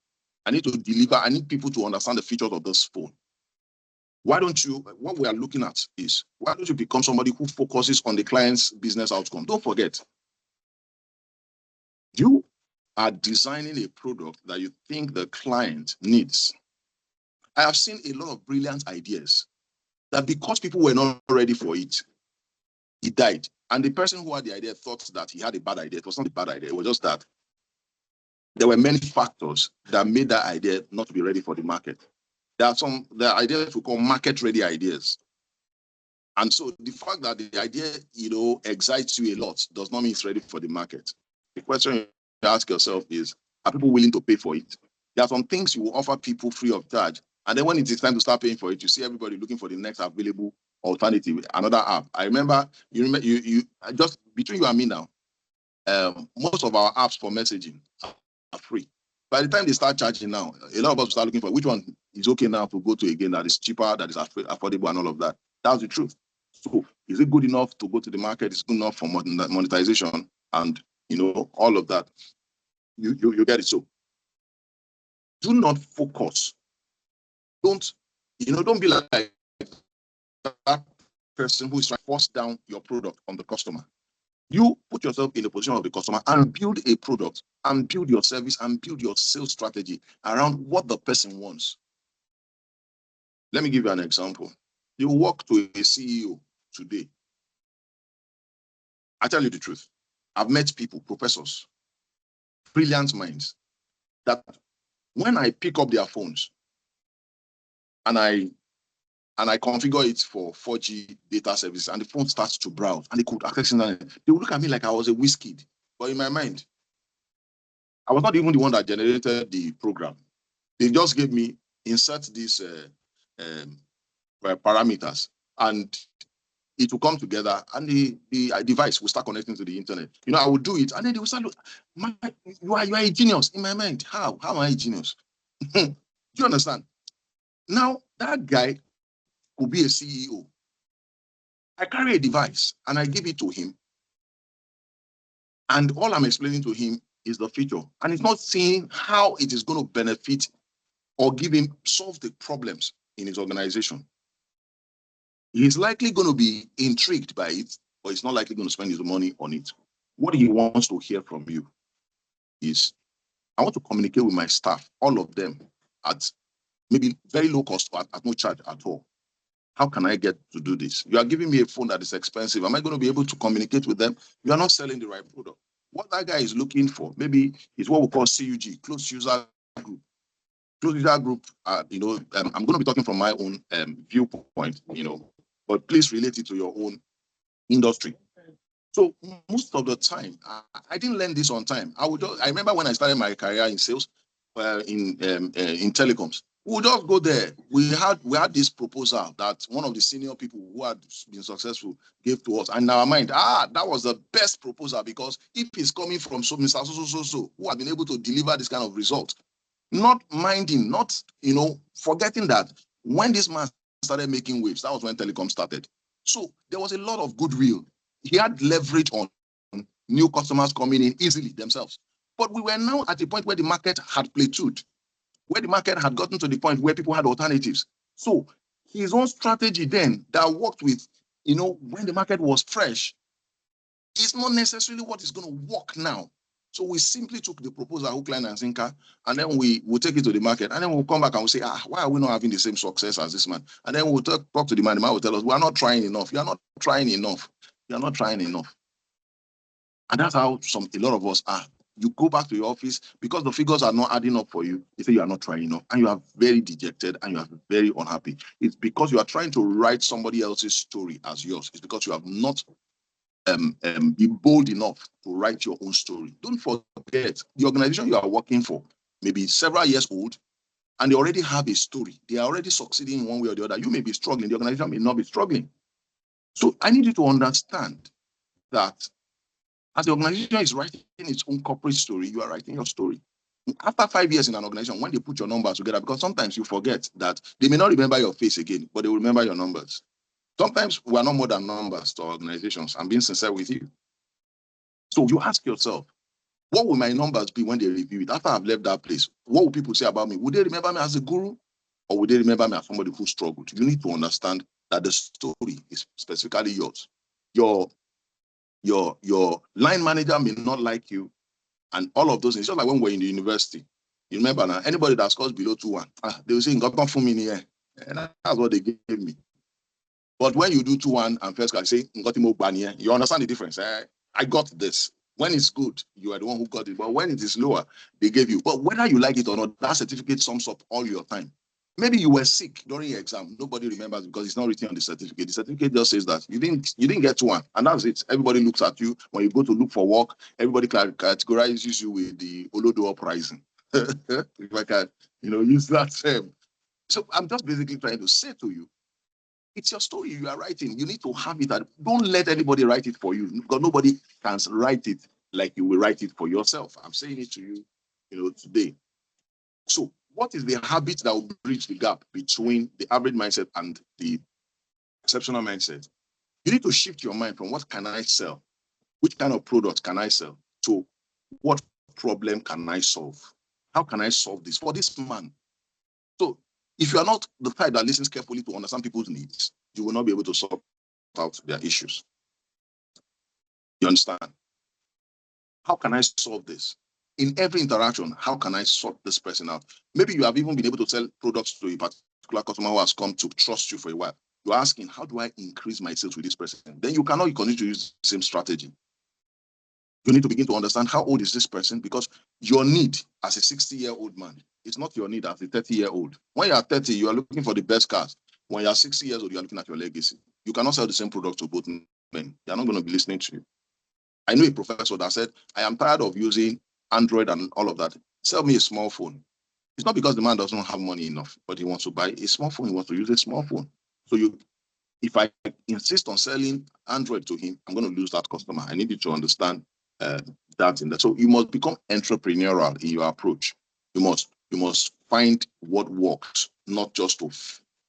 deliver. I need people to understand the features of this phone. Why don't you, what we are looking at is, why don't you become somebody who focuses on the client's business outcome? Don't forget, you are designing a product that you think the client needs. I have seen a lot of brilliant ideas that because people were not ready for it, it died. And the person who had the idea thought that he had a bad idea. It was not a bad idea. It was just that there were many factors that made that idea not to be ready for the market. There are ideas we call market-ready ideas. And so the fact that the idea, excites you a lot does not mean it's ready for the market. The question you ask yourself is, are people willing to pay for it? There are some things you will offer people free of charge. And then when it is time to start paying for it, you see everybody looking for the next available alternative, another app. I remember, you just between you and me now, most of our apps for messaging are free. By the time they start charging now, a lot of us will start looking for which one is okay now to go to again, that is cheaper, that is affordable and all of that. That's the truth. So is it good enough to go to the market? Is it good enough for monetization and all of that? You get it. So do not focus. Don't be like that person who is trying to force down your product on the customer. You put yourself in the position of the customer and build a product and build your service and build your sales strategy around what the person wants. Let me give you an example. You walk to a CEO today. I tell you the truth. I've met people, professors, brilliant minds, that when I pick up their phones and I configure it for 4G data service and the phone starts to browse and they could access it, they would look at me like I was a whiz kid. But in my mind, I was not even the one that generated the program. They just gave me, insert these parameters, and it will come together, and the device will start connecting to the internet. I will do it, and then they will start, you are a genius. In my mind, how am I a genius? Do you understand? Now, that guy could be a CEO. I carry a device, and I give it to him, and all I'm explaining to him is the feature, and it's not seeing how it is going to benefit or solve the problems in his organization. He's likely going to be intrigued by it, but he's not likely going to spend his money on it. What he wants to hear from you is, I want to communicate with my staff, all of them, at maybe very low cost or at no charge at all. How can I get to do this? You are giving me a phone that is expensive. Am I going to be able to communicate with them? You are not selling the right product. What that guy is looking for, maybe, is what we call CUG, closed user group. Closed user group, I'm going to be talking from my own viewpoint, but please relate it to your own industry. So most of the time, I didn't learn this on time. I remember when I started my career in sales, in telecoms, we would just go there. We had this proposal that one of the senior people who had been successful gave to us, and in our mind, that was the best proposal, because if it's coming from Mr. So who have been able to deliver this kind of result, not minding, not forgetting that when this man started making waves, that was when telecom started. So there was a lot of goodwill he had leverage on new customers coming in easily themselves. But we were now at the point where the market had plateaued, where the market had gotten to the point where people had alternatives. So his own strategy then that worked with, when the market was fresh, is not necessarily what is going to work now. So we simply took the proposal, hook, line, and sinker, and then we will take it to the market, and then we'll come back and we'll say, why are we not having the same success as this man? And then we'll talk to the man will tell us, we are not trying enough. You are not trying enough. You are not trying enough. And that's how a lot of us are. You go back to your office because the figures are not adding up for you. You say you are not trying enough, and you are very dejected and you are very unhappy. It's because you are trying to write somebody else's story as yours. It's because you have not be bold enough to write your own story. Don't forget, the organization you are working for may be several years old, and they already have a story. They are already succeeding in one way or the other. You may be struggling. The organization may not be struggling. So I need you to understand that as the organization is writing its own corporate story, you are writing your story. After 5 years in an organization, when they put your numbers together, because sometimes you forget that they may not remember your face again, but they will remember your numbers. Sometimes we are not more than numbers to organizations. I'm being sincere with you. So you ask yourself, what will my numbers be when they review it? After I've left that place, what will people say about me? Would they remember me as a guru, or would they remember me as somebody who struggled? You need to understand that the story is specifically yours. Your line manager may not like you, and all of those things. It's just like when we're in the university. You remember now, anybody that scores below 2-1, they will say, "Got for me in here," and that's what they gave me. But when you do 2-1 and first class, say, you understand the difference. I got this. When it's good, you are the one who got it. But when it is lower, they gave you. But whether you like it or not, that certificate sums up all your time. Maybe you were sick during your exam. Nobody remembers because it's not written on the certificate. The certificate just says that you didn't get 1, and that's it. Everybody looks at you when you go to look for work. Everybody categorizes you with the Olodo uprising. If I can, use that term. So I'm just basically trying to say to you, it's your story you are writing. You need to have it. Don't let anybody write it for you, because nobody can write it like you will write it for yourself. I'm saying it to you, today. So what is the habit that will bridge the gap between the average mindset and the exceptional mindset? You need to shift your mind from what can I sell, which kind of product can I sell, to what problem can I solve? How can I solve this for this man? So if you are not the type that listens carefully to understand people's needs, you will not be able to sort out their issues. You understand? How can I solve this? In every interaction, how can I sort this person out? Maybe you have even been able to sell products to a particular customer who has come to trust you for a while. You're asking, how do I increase my sales with this person? Then you cannot continue to use the same strategy. You need to begin to understand, how old is this person? Because your need as a 60-year-old man is not your need as a 30-year-old. When you are 30, you are looking for the best cars. When you are 60 years old, you are looking at your legacy. You cannot sell the same product to both men. They are not going to be listening to you. I know a professor that said, I am tired of using Android and all of that. Sell me a small phone. It's not because the man doesn't have money enough, but he wants to buy a small phone. He wants to use a small phone. So if I insist on selling Android to him, I'm going to lose that customer. I need you to understand that in that. So you must become entrepreneurial in your approach. You must find what works, not just to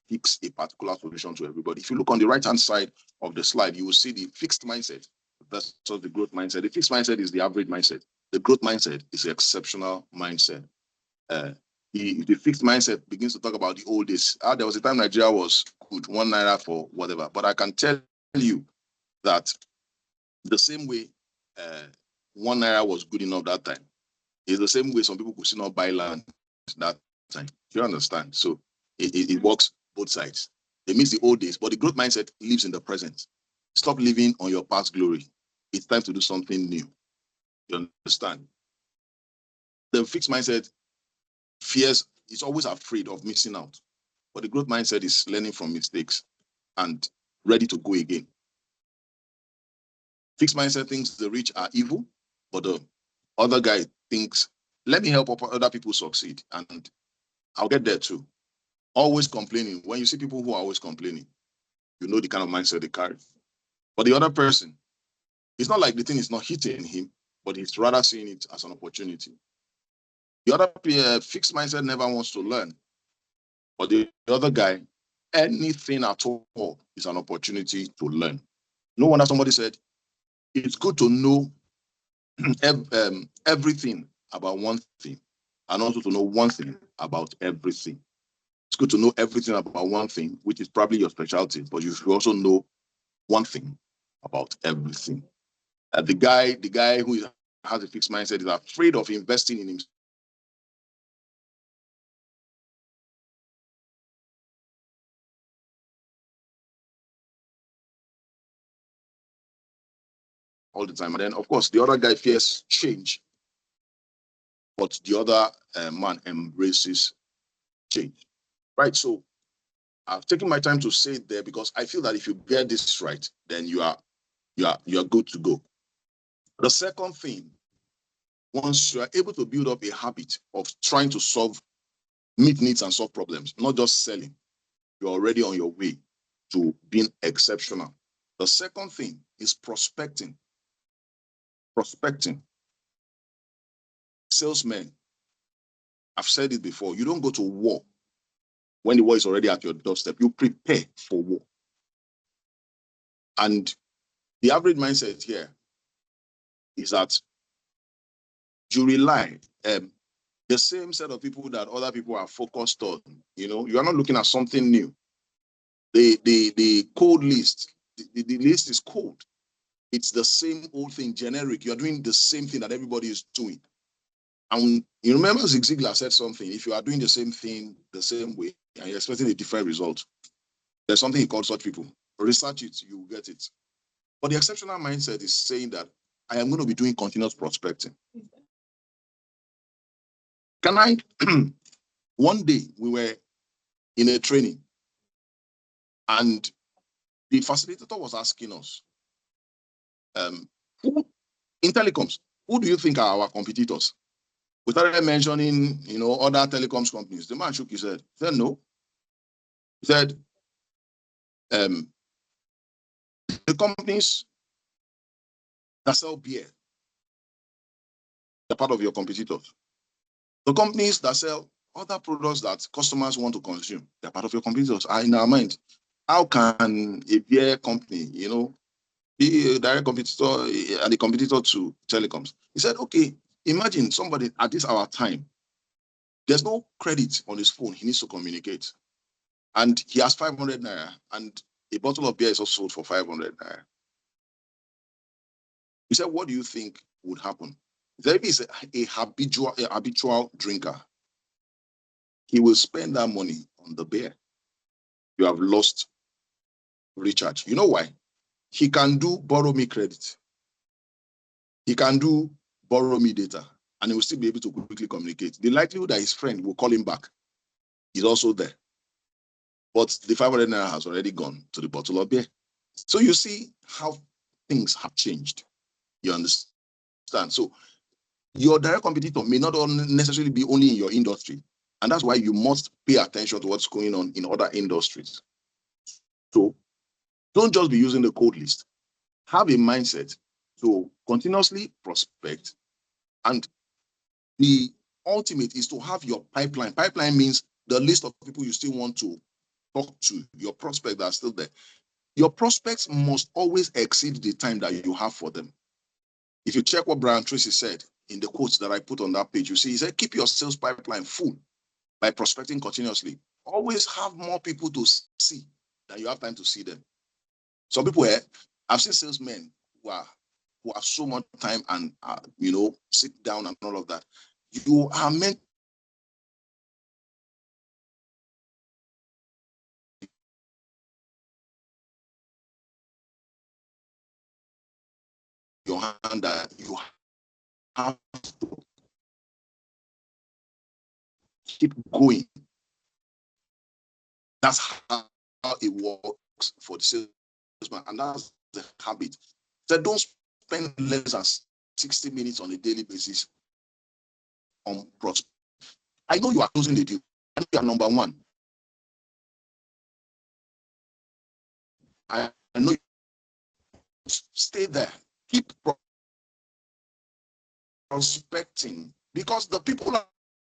fix a particular solution to everybody. If you look on the right-hand side of the slide, you will see the fixed mindset versus the growth mindset. The fixed mindset is the average mindset. The growth mindset is the exceptional mindset. The fixed mindset begins to talk about the old days. There was a time Nigeria was good, 1 naira for whatever. But I can tell you that the same way 1 naira was good enough that time is the same way some people could still not buy land that time. You understand? So it works both sides. It means the old days, but the growth mindset lives in the present. Stop living on your past glory. It's time to do something new. You understand? The fixed mindset fears, is always afraid of missing out. But the growth mindset is learning from mistakes and ready to go again. Fixed mindset thinks the rich are evil, but the other guy thinks, let me help other people succeed, and I'll get there too. Always complaining. When you see people who are always complaining, you know the kind of mindset they carry. But the other person, it's not like the thing is not hitting him, but he's rather seeing it as an opportunity. The other fixed mindset never wants to learn. But the other guy, anything at all is an opportunity to learn. No wonder somebody said, it's good to know everything about one thing, and also to know one thing about everything. It's good to know everything about one thing, which is probably your specialty, but you should also know one thing about everything. The guy who has a fixed mindset is afraid of investing in himself all the time. And then, of course, the other guy fears change, but the other man embraces change. Right? So I've taken my time to say it there because I feel that if you get this right, then you are good to go. The second thing, once you are able to build up a habit of trying to meet needs and solve problems, not just selling, you're already on your way to being exceptional. The second thing is prospecting. Prospecting. Salesmen, I've said it before, you don't go to war when the war is already at your doorstep. You prepare for war. And the average mindset here is that you rely the same set of people that other people are focused on. You are not looking at something new. The code list, the list is cold. It's the same old thing, generic. You're doing the same thing that everybody is doing. And you remember Zig Ziglar said something: if you are doing the same thing the same way and you're expecting a different result, there's something he called such people. Research it, you will get it. But the exceptional mindset is saying that I am going to be doing continuous prospecting. One day we were in a training and the facilitator was asking us, who in telecoms, who do you think are our competitors? We started mentioning, other telecoms companies. The man shook his head. He said, no. He said, the companies that sell beer, they're part of your competitors. The companies that sell other products that customers want to consume, they're part of your competitors. In our mind, how can a beer company, be a direct competitor and a competitor to telecoms? He said, okay, imagine somebody at this our time, there's no credit on his phone. He needs to communicate. And he has 500 naira and a bottle of beer is also sold for 500 naira. He said, what do you think would happen? If he's a habitual drinker, he will spend that money on the beer. You have lost recharge. You know why? He can do borrow me credit. He can do borrow me data, and he will still be able to quickly communicate. The likelihood that his friend will call him back is also there. But the 500 naira has already gone to the bottle of beer. So you see how things have changed. You understand? So your direct competitor may not necessarily be only in your industry. And that's why you must pay attention to what's going on in other industries. So don't just be using the code list. Have a mindset to continuously prospect. And the ultimate is to have your pipeline. Pipeline means the list of people you still want to talk to, your prospects that are still there. Your prospects must always exceed the time that you have for them. If you check what Brian Tracy said in the quotes that I put on that page, you see, he said, keep your sales pipeline full by prospecting continuously. Always have more people to see than you have time to see them. Some people here, I've seen salesmen who have so much time and, sit down and all of that. You are meant your hand that you have to keep going. That's how it works for the salesman, and that's the habit. So don't spend less than 60 minutes on a daily basis on prospect. I know you are closing the deal. I know you are number one. I know you stay there. Keep prospecting because the people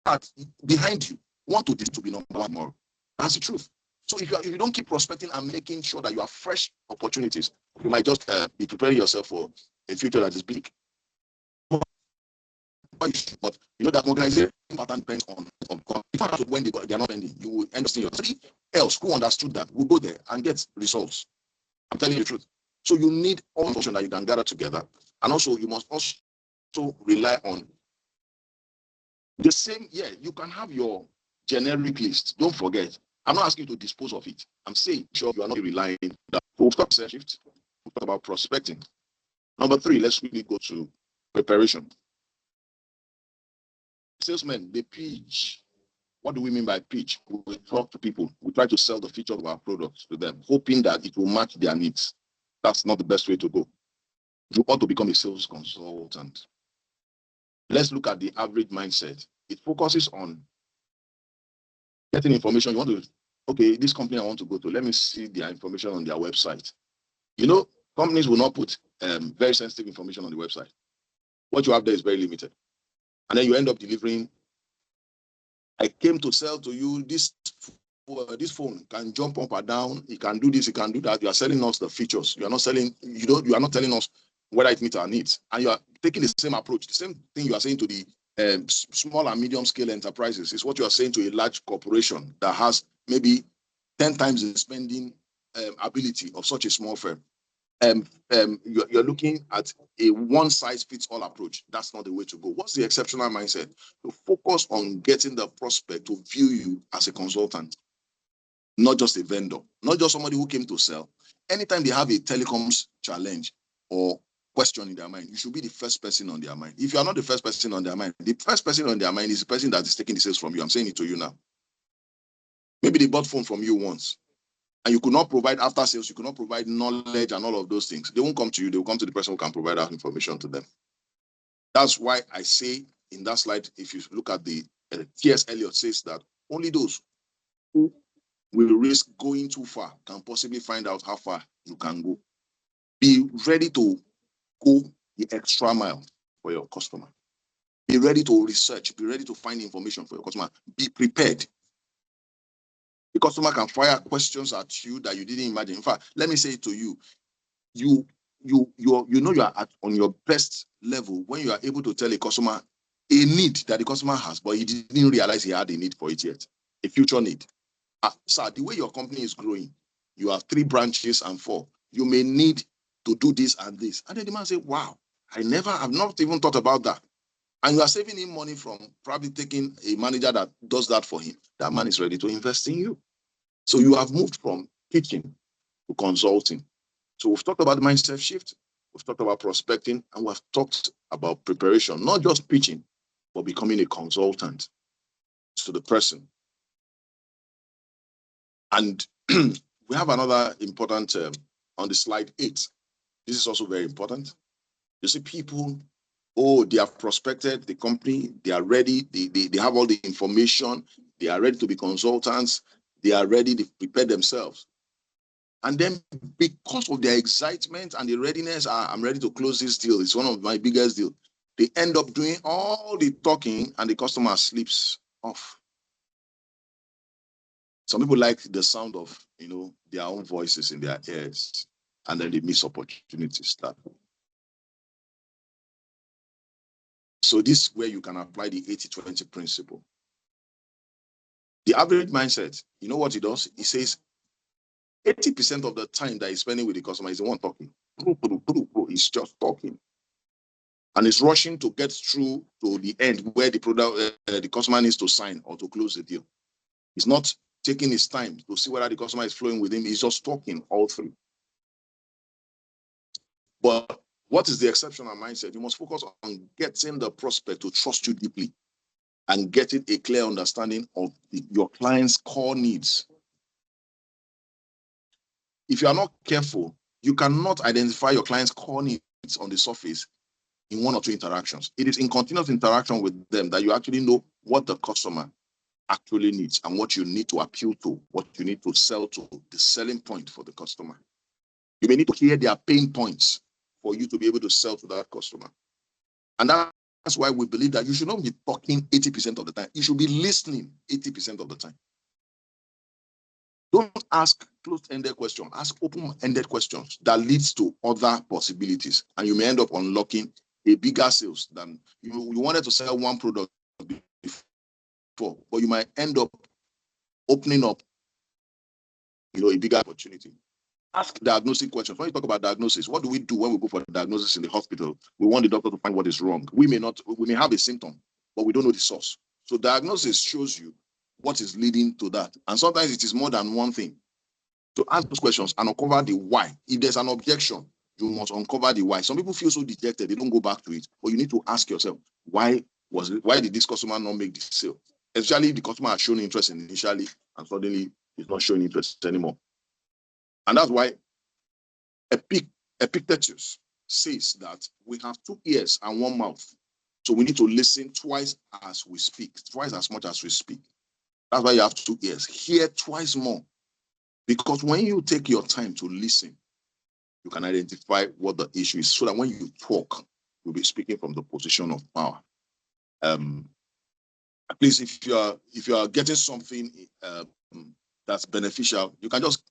that behind you want to be number one more. That's the truth. So if you don't keep prospecting and making sure that you have fresh opportunities, you might just be preparing yourself for a future that is big. But you know that organization pattern depends on when they are not spending, you will end up seeing somebody else who understood that will go there and get results. I'm telling you the truth. So you need all information that you can gather together, and also you must also rely on the same. Yeah, you can have your generic list. Don't forget, I'm not asking you to dispose of it. I'm saying sure you are not relying on that. We'll talk about shift. We'll talk about prospecting. Number 3, let's really go to preparation. Salesmen, they pitch. What do we mean by pitch? We talk to people. We try to sell the feature of our products to them, hoping that it will match their needs. That's not the best way to go. You ought to become a sales consultant. Let's look at the average mindset. It focuses on getting information. You want to, okay, this company I want to go to, let me see their information on their website. You know, companies will not put very sensitive information on the website. What you have there is very limited. And then you end up delivering, I came to sell to you this phone can jump up or down, it can do this, it can do that. You are selling us the features. You are not selling, you are not telling us whether it meets our needs. And you are taking the same approach. The same thing you are saying to the small and medium scale enterprises is what you are saying to a large corporation that has maybe 10 times the spending ability of such a small firm. You're looking at a one-size-fits-all approach. That's not the way to go. What's the exceptional mindset? To focus on getting the prospect to view you as a consultant, not just a vendor, not just somebody who came to sell. Anytime they have a telecoms challenge or question in their mind, you should be the first person on their mind. If you are not the first person on their mind, the first person on their mind is the person that is taking the sales from you. I'm saying it to you now. Maybe they bought phone from you once, and you could not provide after sales, you could not provide knowledge and all of those things. They won't come to you. They will come to the person who can provide that information to them. That's why I say in that slide, if you look at the T.S. Eliot says that only those who will risk going too far can possibly find out how far you can go. Be ready to go the extra mile for your customer. Be ready to research. Be ready to find information for your customer. Be prepared. The customer can fire questions at you that you didn't imagine. In fact, let me say it to you. You know you are on your best level when you are able to tell a customer a need that the customer has, but he didn't realize he had a need for it yet, a future need. Sir, the way your company is growing, you have 3 branches and 4. You may need to do this and this. And then the man say, wow, I've not even thought about that. And you are saving him money from probably taking a manager that does that for him. That man is ready to invest in you. So you have moved from pitching to consulting. So we've talked about the mindset shift, we've talked about prospecting, and we've talked about preparation, not just pitching, but becoming a consultant to the person. And we have another important on the slide 8. This is also very important. You see people, they have prospected the company, they are ready, they have all the information, they are ready to be consultants, they are ready to prepare themselves. And then because of their excitement and the readiness, I'm ready to close this deal. It's one of my biggest deals. They end up doing all the talking and the customer sleeps off. Some people like the sound of, their own voices in their ears, and then they miss opportunities. So this is where you can apply the 80-20 principle. The average mindset, you know what he does? He says 80% of the time that he's spending with the customer is the one talking. He's just talking. And he's rushing to get through to the end where the customer needs to sign or to close the deal. He's not taking his time to see whether the customer is flowing with him. He's just talking all through. But what is the exceptional mindset? You must focus on getting the prospect to trust you deeply and getting a clear understanding of your client's core needs. If you are not careful, you cannot identify your client's core needs on the surface in 1 or 2 interactions. It is in continuous interaction with them that you actually know what the customer actually needs and what you need to appeal to, what you need to sell to, the selling point for the customer. You may need to hear their pain points for you to be able to sell to that customer. And that's why we believe that you should not be talking 80% of the time. You should be listening 80% of the time. Don't ask closed-ended questions. Ask open-ended questions that leads to other possibilities, and you may end up unlocking a bigger sales than you wanted to sell one product before, but you might end up opening up, a bigger opportunity. Ask diagnostic questions. When you talk about diagnosis, what do we do when we go for diagnosis in the hospital? We want the doctor to find what is wrong. We may have a symptom, but we don't know the source. So diagnosis shows you what is leading to that. And sometimes it is more than one thing. To ask those questions and uncover the why. If there's an objection, you must uncover the why. Some people feel so dejected, they don't go back to it. But you need to ask yourself, why did this customer not make the sale? Especially if the customer has shown interest initially and suddenly is not showing interest anymore. And that's why Epictetus says that we have 2 ears and 1 mouth. So we need to listen twice as we speak, twice as much as we speak. That's why you have 2 ears. Hear twice more. Because when you take your time to listen, you can identify what the issue is, so that when you talk, you'll be speaking from the position of power. Please, if you are getting something that's beneficial, you can just,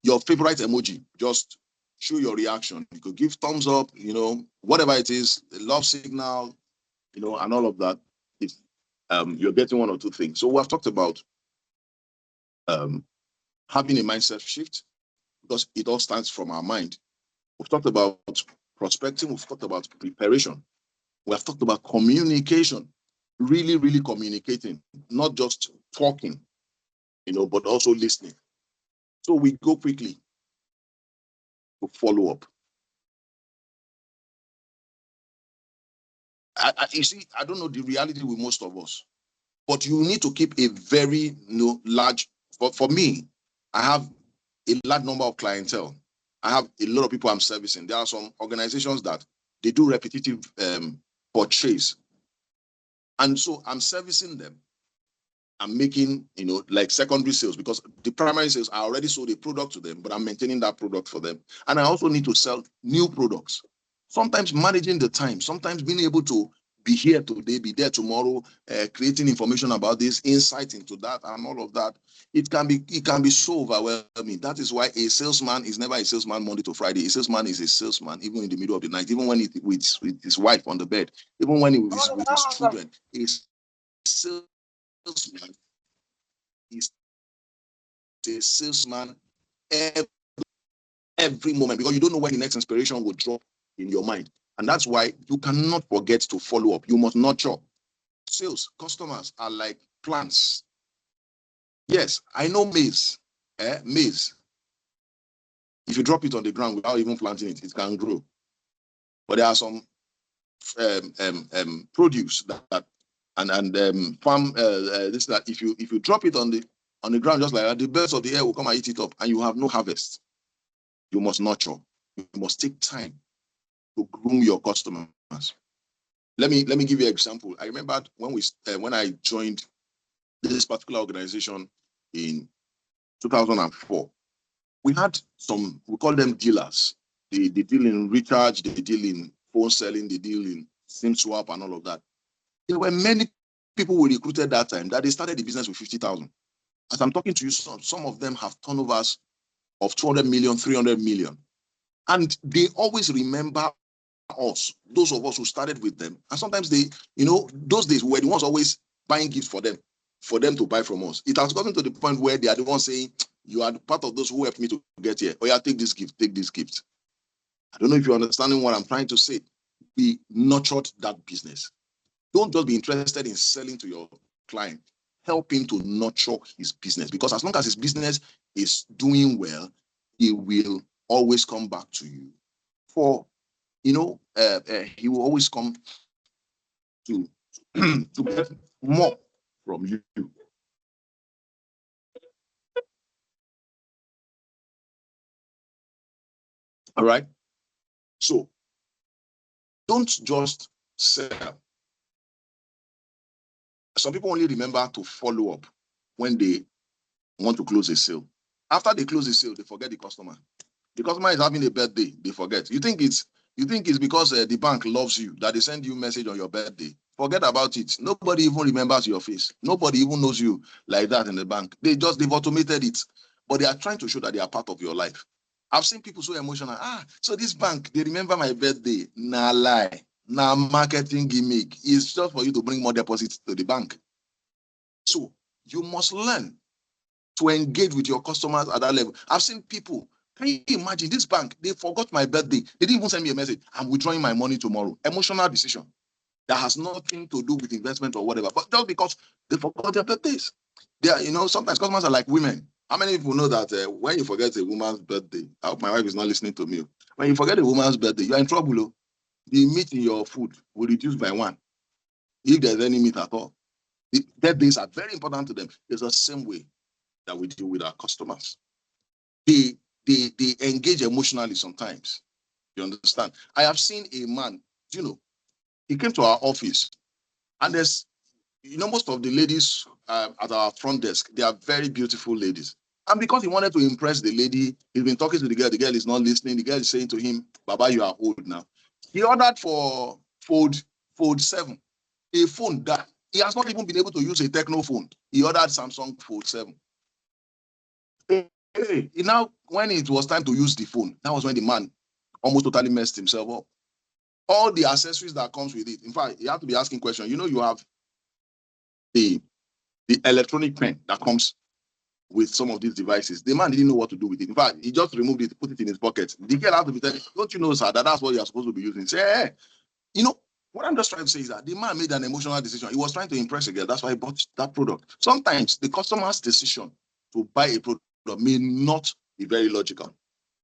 your favorite emoji, just show your reaction. You could give thumbs up, whatever it is, the love signal, and all of that. If you're getting 1 or 2 things. So we have talked about having a mindset shift, because it all starts from our mind. We've talked about prospecting. We've talked about preparation. We have talked about communication, really, really communicating, not just talking, but also listening. So we go quickly to follow up. You see, I don't know the reality with most of us, but you need to keep a very large. For me, I have a large number of clientele. I have a lot of people I'm servicing. There are some organizations that they do repetitive purchase. And so I'm servicing them. I'm making, like secondary sales, because the primary sales, I already sold a product to them, but I'm maintaining that product for them. And I also need to sell new products. Sometimes managing the time, sometimes being able to be here today, be there tomorrow, creating information about this, insight into that, and all of that. It can be so overwhelming. That is why a salesman is never a salesman Monday to Friday. A salesman is a salesman even in the middle of the night, even when he's with his wife on the bed, even when he's with his children. A salesman is a salesman every moment, because you don't know when the next inspiration will drop in your mind. And that's why you cannot forget to follow up. You must nurture. Sales, customers are like plants. Yes, I know maize. Maize. If you drop it on the ground without even planting it, it can grow. But there are some produce that farm this that if you drop it on the ground just like that, the birds of the air will come and eat it up, and you have no harvest. You must nurture. You must take time to groom your customers. Let me give you an example. I remember when I joined this particular organization in 2004. We had some, we call them dealers. They deal in recharge, they deal in phone selling, they deal in SIM swap and all of that. There were many people we recruited that time that they started the business with 50,000. As I'm talking to you, some of them have turnovers of 200 million, 300 million. And they always remember us, those of us who started with them. And sometimes they, those days we were the ones always buying gifts for them to buy from us. It has gotten to the point where they are the ones saying, you are part of those who helped me to get here. Oh yeah, take this gift, take this gift. I don't know if you're understanding what I'm trying to say. We nurtured that business. Don't just be interested in selling to your client. Help him to nurture his business, because as long as his business is doing well, he will always come back to you. He will always come to get more from you. All right. So don't just sell. Some people only remember to follow up when they want to close a sale. After they close the sale, they forget the customer. The customer is having a birthday, they forget. You think it's because the bank loves you that they send you a message on your birthday. Forget about it. Nobody even remembers your face. Nobody even knows you like that in the bank. They've automated it. but they are trying to show that they are part of your life. I've seen people so emotional. So this bank, they remember my birthday. Nah, lie. Nah, marketing gimmick. It's just for you to bring more deposits to the bank. So you must learn to engage with your customers at that level. I've seen people, can you imagine this bank? They forgot my birthday. They didn't even send me a message. I'm withdrawing my money tomorrow. Emotional decision that has nothing to do with investment or whatever, but just because they forgot their birthdays. They are, sometimes customers are like women. How many people know that when you forget a woman's birthday, I hope my wife is not listening to me. When you forget a woman's birthday, you're in trouble. The meat in your food will reduce by 1, if there's any meat at all. The birthdays are very important to them. It's the same way that we deal with our customers. They engage emotionally sometimes. You understand? I have seen a man, he came to our office, and there's, most of the ladies at our front desk, they are very beautiful ladies. And because he wanted to impress the lady, he's been talking to the girl is not listening. The girl is saying to him, Baba, you are old now. He ordered for Fold 7, a phone that he has not even been able to use, a Techno phone. He ordered Samsung Fold 7. Now, when it was time to use the phone, that was when the man almost totally messed himself up. All the accessories that comes with it. In fact, you have to be asking questions. You have the electronic pen that comes with some of these devices. The man didn't know what to do with it. In fact, he just removed it, put it in his pocket. The girl had to be telling, don't you know, sir, that's what you're supposed to be using? Say, what I'm just trying to say is that the man made an emotional decision. He was trying to impress a girl. That's why he bought that product. Sometimes the customer's decision to buy a product may not be very logical.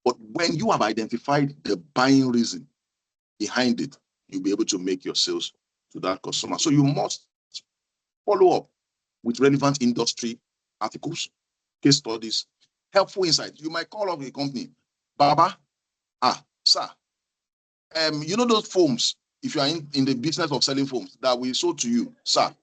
But when you have identified the buying reason behind it, you'll be able to make your sales to that customer. So you must follow up with relevant industry articles, case studies, helpful insights. You might call up a company, Baba, sir, those foams, if you are in the business of selling foams that we sold to you, sir,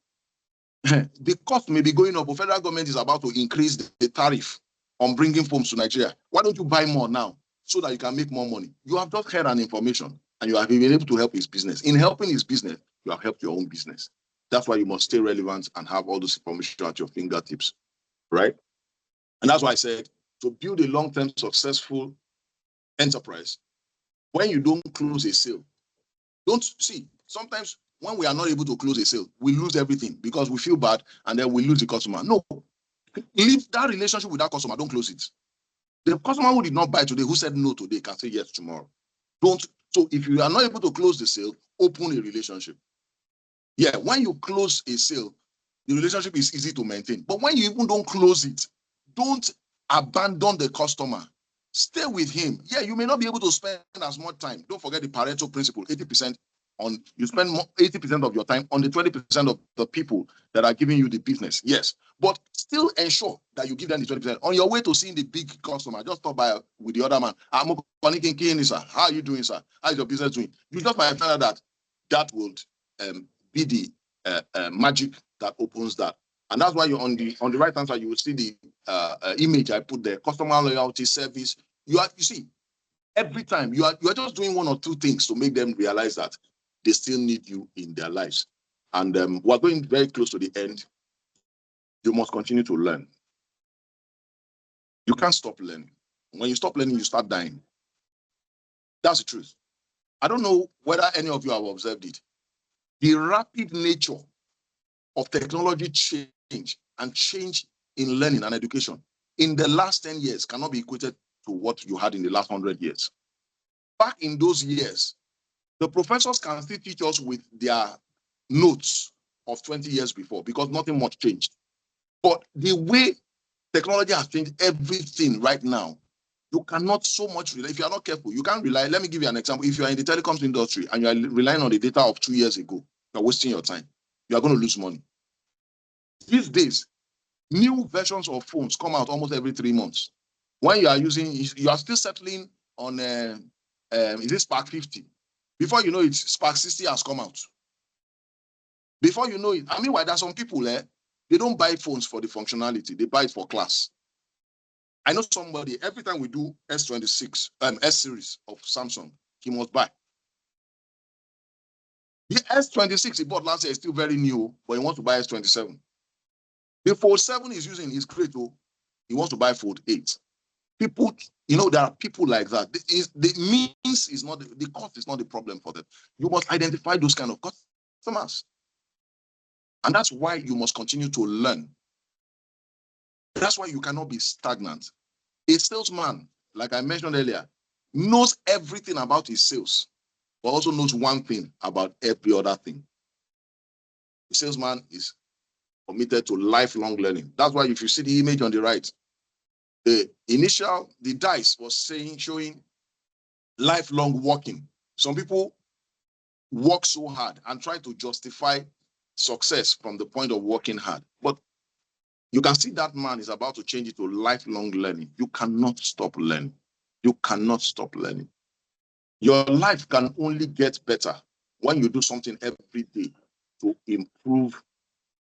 the cost may be going up, but federal government is about to increase the tariff on bringing foams to Nigeria. Why don't you buy more now so that you can make more money? You have just heard an information and you have been able to help his business. In helping his business, you have helped your own business. That's why you must stay relevant and have all this information at your fingertips, right? And that's why I said, to build a long-term successful enterprise, when you don't close a sale, don't see, sometimes when we are not able to close a sale, we lose everything because we feel bad and then we lose the customer. No, leave that relationship with that customer, don't close it. The customer who did not buy today, who said no today, can say yes tomorrow. So if you are not able to close the sale, open a relationship. Yeah, when you close a sale, the relationship is easy to maintain. But when you even don't close it, don't abandon the customer. Stay with him. Yeah, you may not be able to spend as much time. Don't forget the Pareto principle, 80% you spend 80% of your time on the 20% of the people that are giving you the business. Yes, but still ensure that you give them the 20%. On your way to seeing the big customer, just stop by with the other man. Sir, how are you doing, sir? How is your business doing? You just might find out that would be the magic that opens that. And that's why you're on the right hand side, you will see the image I put there, customer loyalty service. You see, every time you are just doing one or two things to make them realize that they still need you in their lives. And we're going very close to the end. You must continue to learn. You can't stop learning. When you stop learning, you start dying. That's the truth. I don't know whether any of you have observed it. The rapid nature of technology change in learning and education in the last 10 years cannot be equated to what you had in the last 100 years. Back in those years, the professors can still teach us with their notes of 20 years before because nothing much changed. But the way technology has changed everything right now, you cannot so much rely. If you are not careful, you can't rely. Let me give you an example. If you are in the telecoms industry and you are relying on the data of 2 years ago, you're wasting your time. You are going to lose money. These days, new versions of phones come out almost every 3 months. When you are using, you are still settling on is it Spark 50? Before you know it, Spark 60 has come out. Before you know it, I mean, why there's some people they don't buy phones for the functionality, they buy it for class. I know somebody, every time we do S26, S series of Samsung, he must buy. The S26 he bought last year is still very new, but he wants to buy S27. The Fold 7 he's using is great, though. he wants to buy Fold 8. People, there are people like that. The means is not the cost is not the problem for them. You must identify those kind of customers. And that's why you must continue to learn. That's why you cannot be stagnant. A salesman, like I mentioned earlier, knows everything about his sales, but also knows one thing about every other thing. The salesman is committed to lifelong learning. That's why if you see the image on the right, the dice was showing lifelong working. Some people work so hard and try to justify success from the point of working hard. But you can see that man is about to change it to lifelong learning. You cannot stop learning. You cannot stop learning. Your life can only get better when you do something every day to improve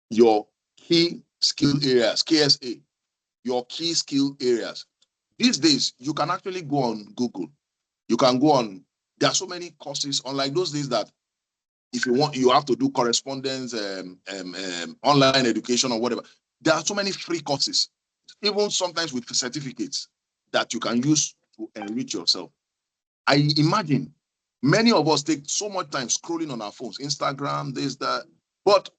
your key skill areas, KSA, your key skill areas. These days, you can actually go on Google. You can go on, there are so many courses, unlike those days that if you want, you have to do correspondence, online education or whatever. There are so many free courses, even sometimes with certificates that you can use to enrich yourself. I imagine many of us take so much time scrolling on our phones, Instagram, this, that. But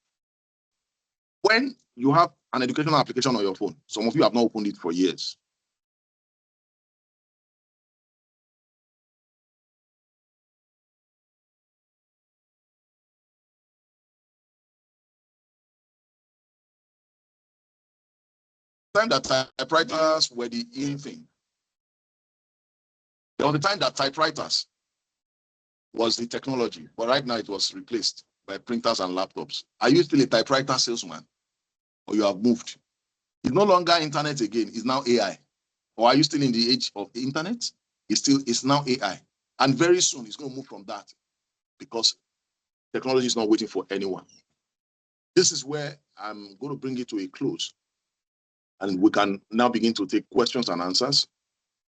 when you have an educational application on your phone, some of you have not opened it for years. Time that typewriters were the in thing. There was a time that typewriters was the technology, but right now it was replaced by printers and laptops. Are you still a typewriter salesman, or you have moved? It's no longer internet again, it's now AI. Or are you still in the age of internet? It's now AI. And very soon it's going to move from that, because technology is not waiting for anyone. This is where I'm going to bring it to a close. And we can now begin to take questions and answers.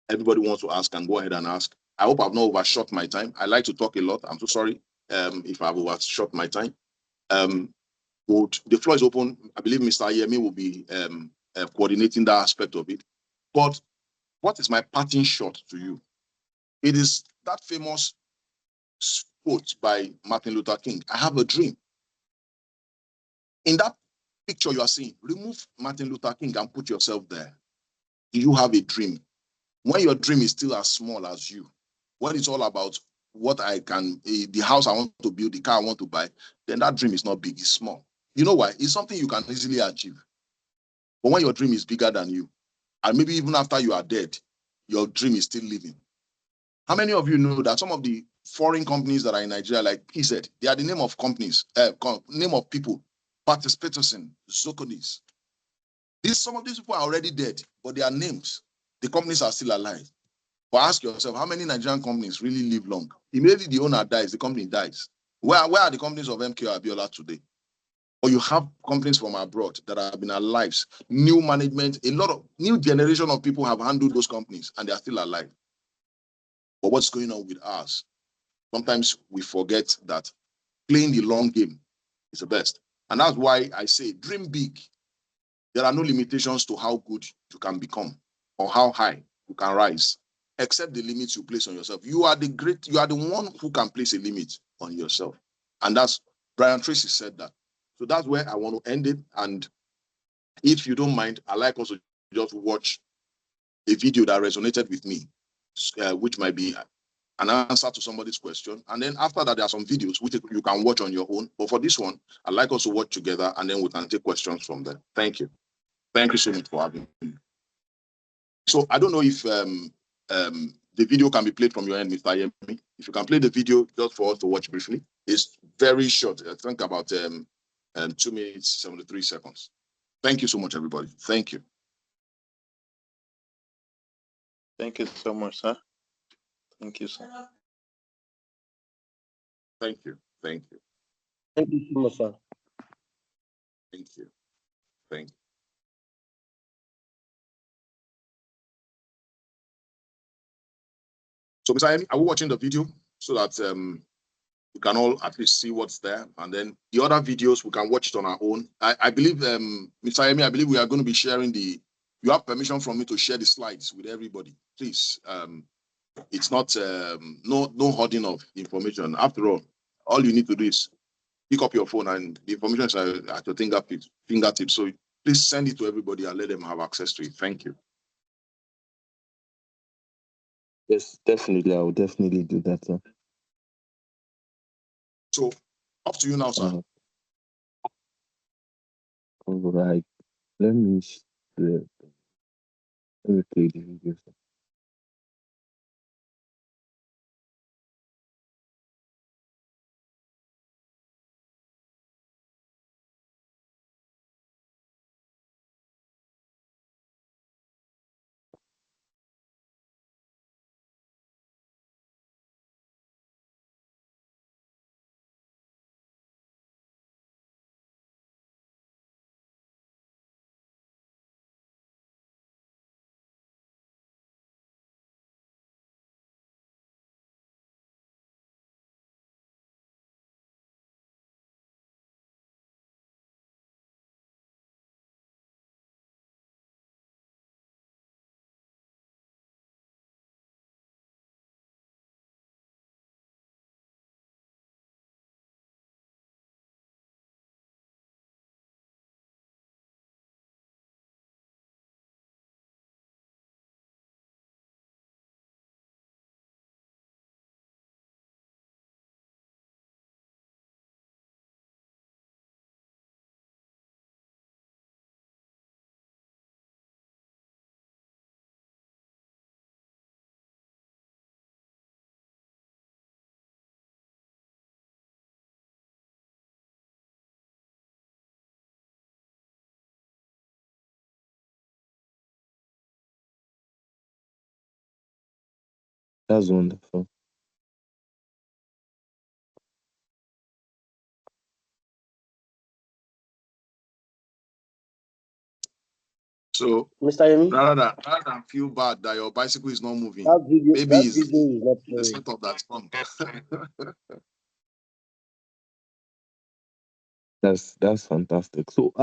Everybody wants to ask, and go ahead and ask. I hope I've not overshot my time. I like to talk a lot. I'm so sorry if I've overshot my time. The floor is open. I believe Mr. Yemi will be coordinating that aspect of it. But what is my parting shot to you? It is that famous quote by Martin Luther King, "I have a dream." In that picture you are seeing, remove Martin Luther King and put yourself there. Do you have a dream? When your dream is still as small as you, when it's all about what I can, the house I want to build, the car I want to buy, then that dream is not big, it's small. You know why? It's something you can easily achieve. But when your dream is bigger than you, and maybe even after you are dead, your dream is still living. How many of you know that some of the foreign companies that are in Nigeria, like PZ, they are the name of companies, name of people, Patis Peterson, Zokonis. Some of these people are already dead, but their names, the companies are still alive. But ask yourself, how many Nigerian companies really live long? Immediately the owner dies, the company dies. Where are the companies of MK Abiola today? Or you have companies from abroad that have been alive, new management, a lot of new generation of people have handled those companies and they are still alive. But what's going on with us? Sometimes we forget that playing the long game is the best. And that's why I say dream big. There are no limitations to how good you can become or how high you can rise, except the limits you place on yourself. You are the one who can place a limit on yourself. And that's Brian Tracy said that. So that's where I want to end it. And if you don't mind, I like also just watch a video that resonated with me, which might be an answer to somebody's question. And then after that, there are some videos which you can watch on your own. But for this one, I'd like us to watch together and then we can take questions from there. Thank you. Thank you so much for having me. So I don't know if the video can be played from your end, Mr. Yemi. If you can play the video just for us to watch briefly. It's very short. I think about 2 minutes, 73 seconds. Thank you so much, everybody. Thank you. Thank you so much, sir. Thank you, sir. Thank you. Thank you. Thank you so much, sir. Thank you. Thank you. So, Mr. Yemi, are we watching the video so that we can all at least see what's there? And then the other videos, we can watch it on our own. I believe, Mr. Yemi, I believe we are going to be sharing the you have permission from me to share the slides with everybody. Please, it's not no hoarding of information. After all you need to do is pick up your phone and the information is at your fingertips. So please send it to everybody and let them have access to it. Thank you. Yes, definitely. I will definitely do that, sir. So up to you now, sir. All right. Let me play the video, sir. That's wonderful. So Mr. Yemi, rather than feel bad that your bicycle is not moving, that video maybe it's is not the playing. setup that's wrong. That's fantastic. So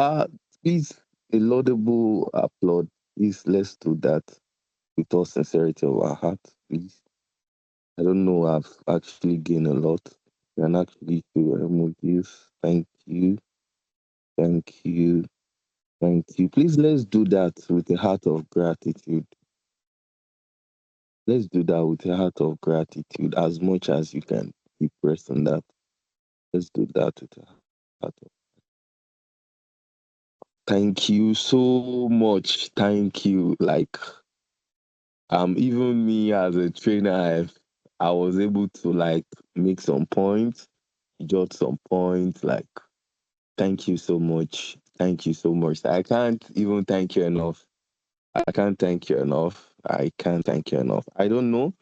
please, a laudable applaud. Please, let's do that with all sincerity of our heart, please. I don't know, I've actually gained a lot. And actually to emojis. Thank you. Thank you. Thank you. Please let's do that with a heart of gratitude. Let's do that with a heart of gratitude as much as you can keep pressing that. Let's do that with a heart of thank you so much. Thank you. Like even me as a trainer, I was able to like make some points, jot some points, like thank you so much. Thank you so much. I can't even thank you enough. I can't thank you enough. I can't thank you enough. I don't know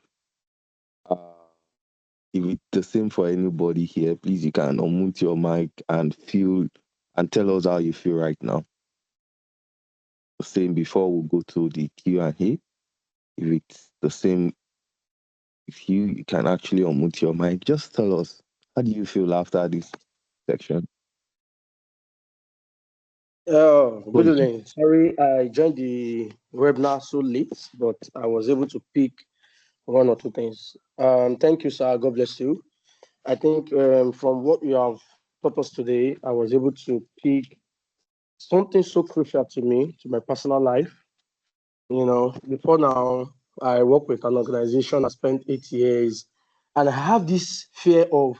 if it's the same for anybody here. Please, you can unmute your mic and feel and tell us how you feel right now. The same before we go to the Q&A. If it's the same, if you can actually unmute your mic, just tell us how do you feel after this section. Good evening. Sorry, I joined the webinar so late, but I was able to pick one or two things. Thank you, sir. God bless you. I think from what you have taught us today, I was able to pick something so crucial to me, to my personal life. You know, before now, I work with an organization. I spent 8 years, and I have this fear of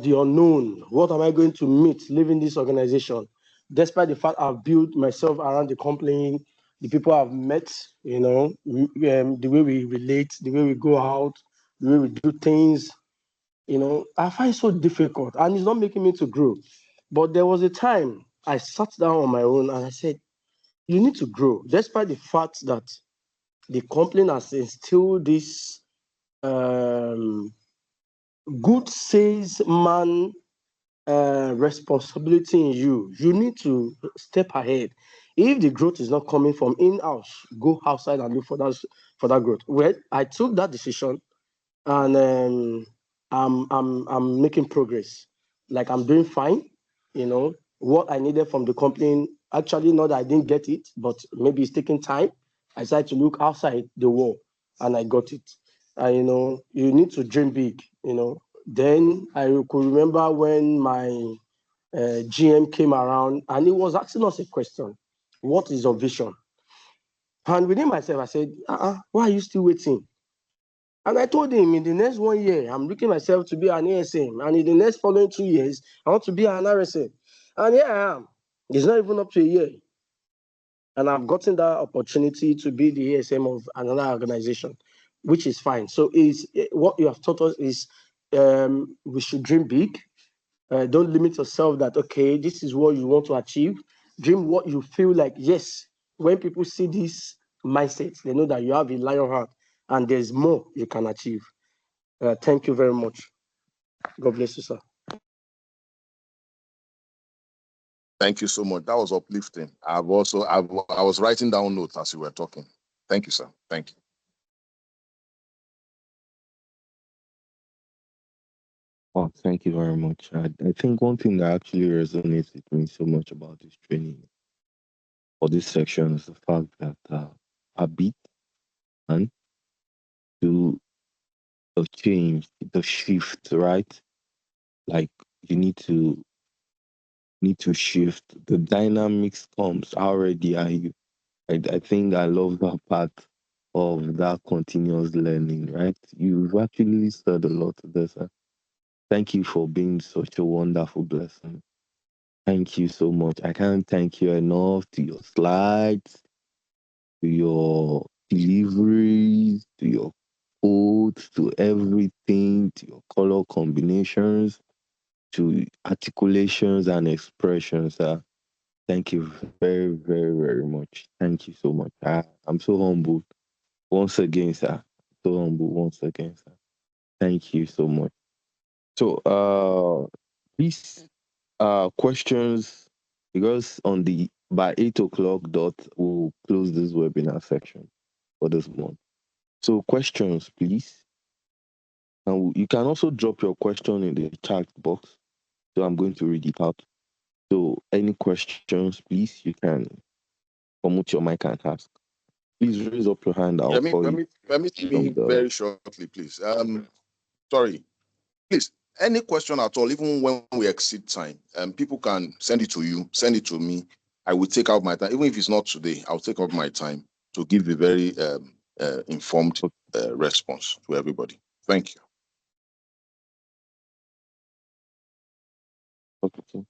the unknown. What am I going to meet leaving this organization? Despite the fact I've built myself around the company, the people I've met, you know, the way we relate, the way we go out, the way we do things, you know, I find it so difficult and it's not making me to grow. But there was a time I sat down on my own and I said, you need to grow, despite the fact that the company has instilled this good salesman responsibility in you. You need to step ahead. If the growth is not coming from in-house, go outside and look for that growth. Well, I took that decision, and I'm making progress. Like I'm doing fine, you know. what I needed from the company. Actually, not that I didn't get it, but maybe it's taking time. I decided to look outside the wall and I got it. And you need to dream big. Then I could remember when my GM came around and he was asking us a question: what is your vision? And within myself, I said, why are you still waiting? And I told him, in the next 1 year, I'm looking myself to be an ASM. And in the next following 2 years, I want to be an RSM. And here I am. It's not even up to a year. And I've gotten that opportunity to be the ASM of another organization, which is fine. So what you have taught us is we should dream big. Don't limit yourself that, okay, this is what you want to achieve. Dream what you feel like, yes, when people see this mindset, they know that you have a lion heart and there's more you can achieve. Thank you very much. God bless you, sir. Thank you so much. That was uplifting. I was writing down notes as you were talking. Thank you, sir. Thank you. Oh, thank you very much. I think one thing that actually resonates with me so much about this training or this section is the fact that a beat and to the change, the shift, right? Like you need to shift. The dynamics comes. How ready are you? I think I love that part of that continuous learning, right? You've actually said a lot of this. Thank you for being such a wonderful blessing. Thank you so much. I can't thank you enough to your slides, to your deliveries, to your quotes, to everything, to your color combinations, to articulations and expressions. Thank you very, very, very much. Thank you so much. I'm so humbled once again, sir. So humble once again, sir. Thank you so much. So, please, questions, because by 8 o'clock dot, we'll close this webinar section for this month. So, questions, please. And you can also drop your question in the chat box. So, I'm going to read it out. So, any questions, please, you can unmute your mic and ask. Please raise up your hand. I'll call you. Permit me very shortly, please. Sorry. Please, any question at all, even when we exceed time, people can send it to you, send it to me. I will take out my time. Even if it's not today, I'll take out my time to give a very informed response to everybody. Thank you. Okay.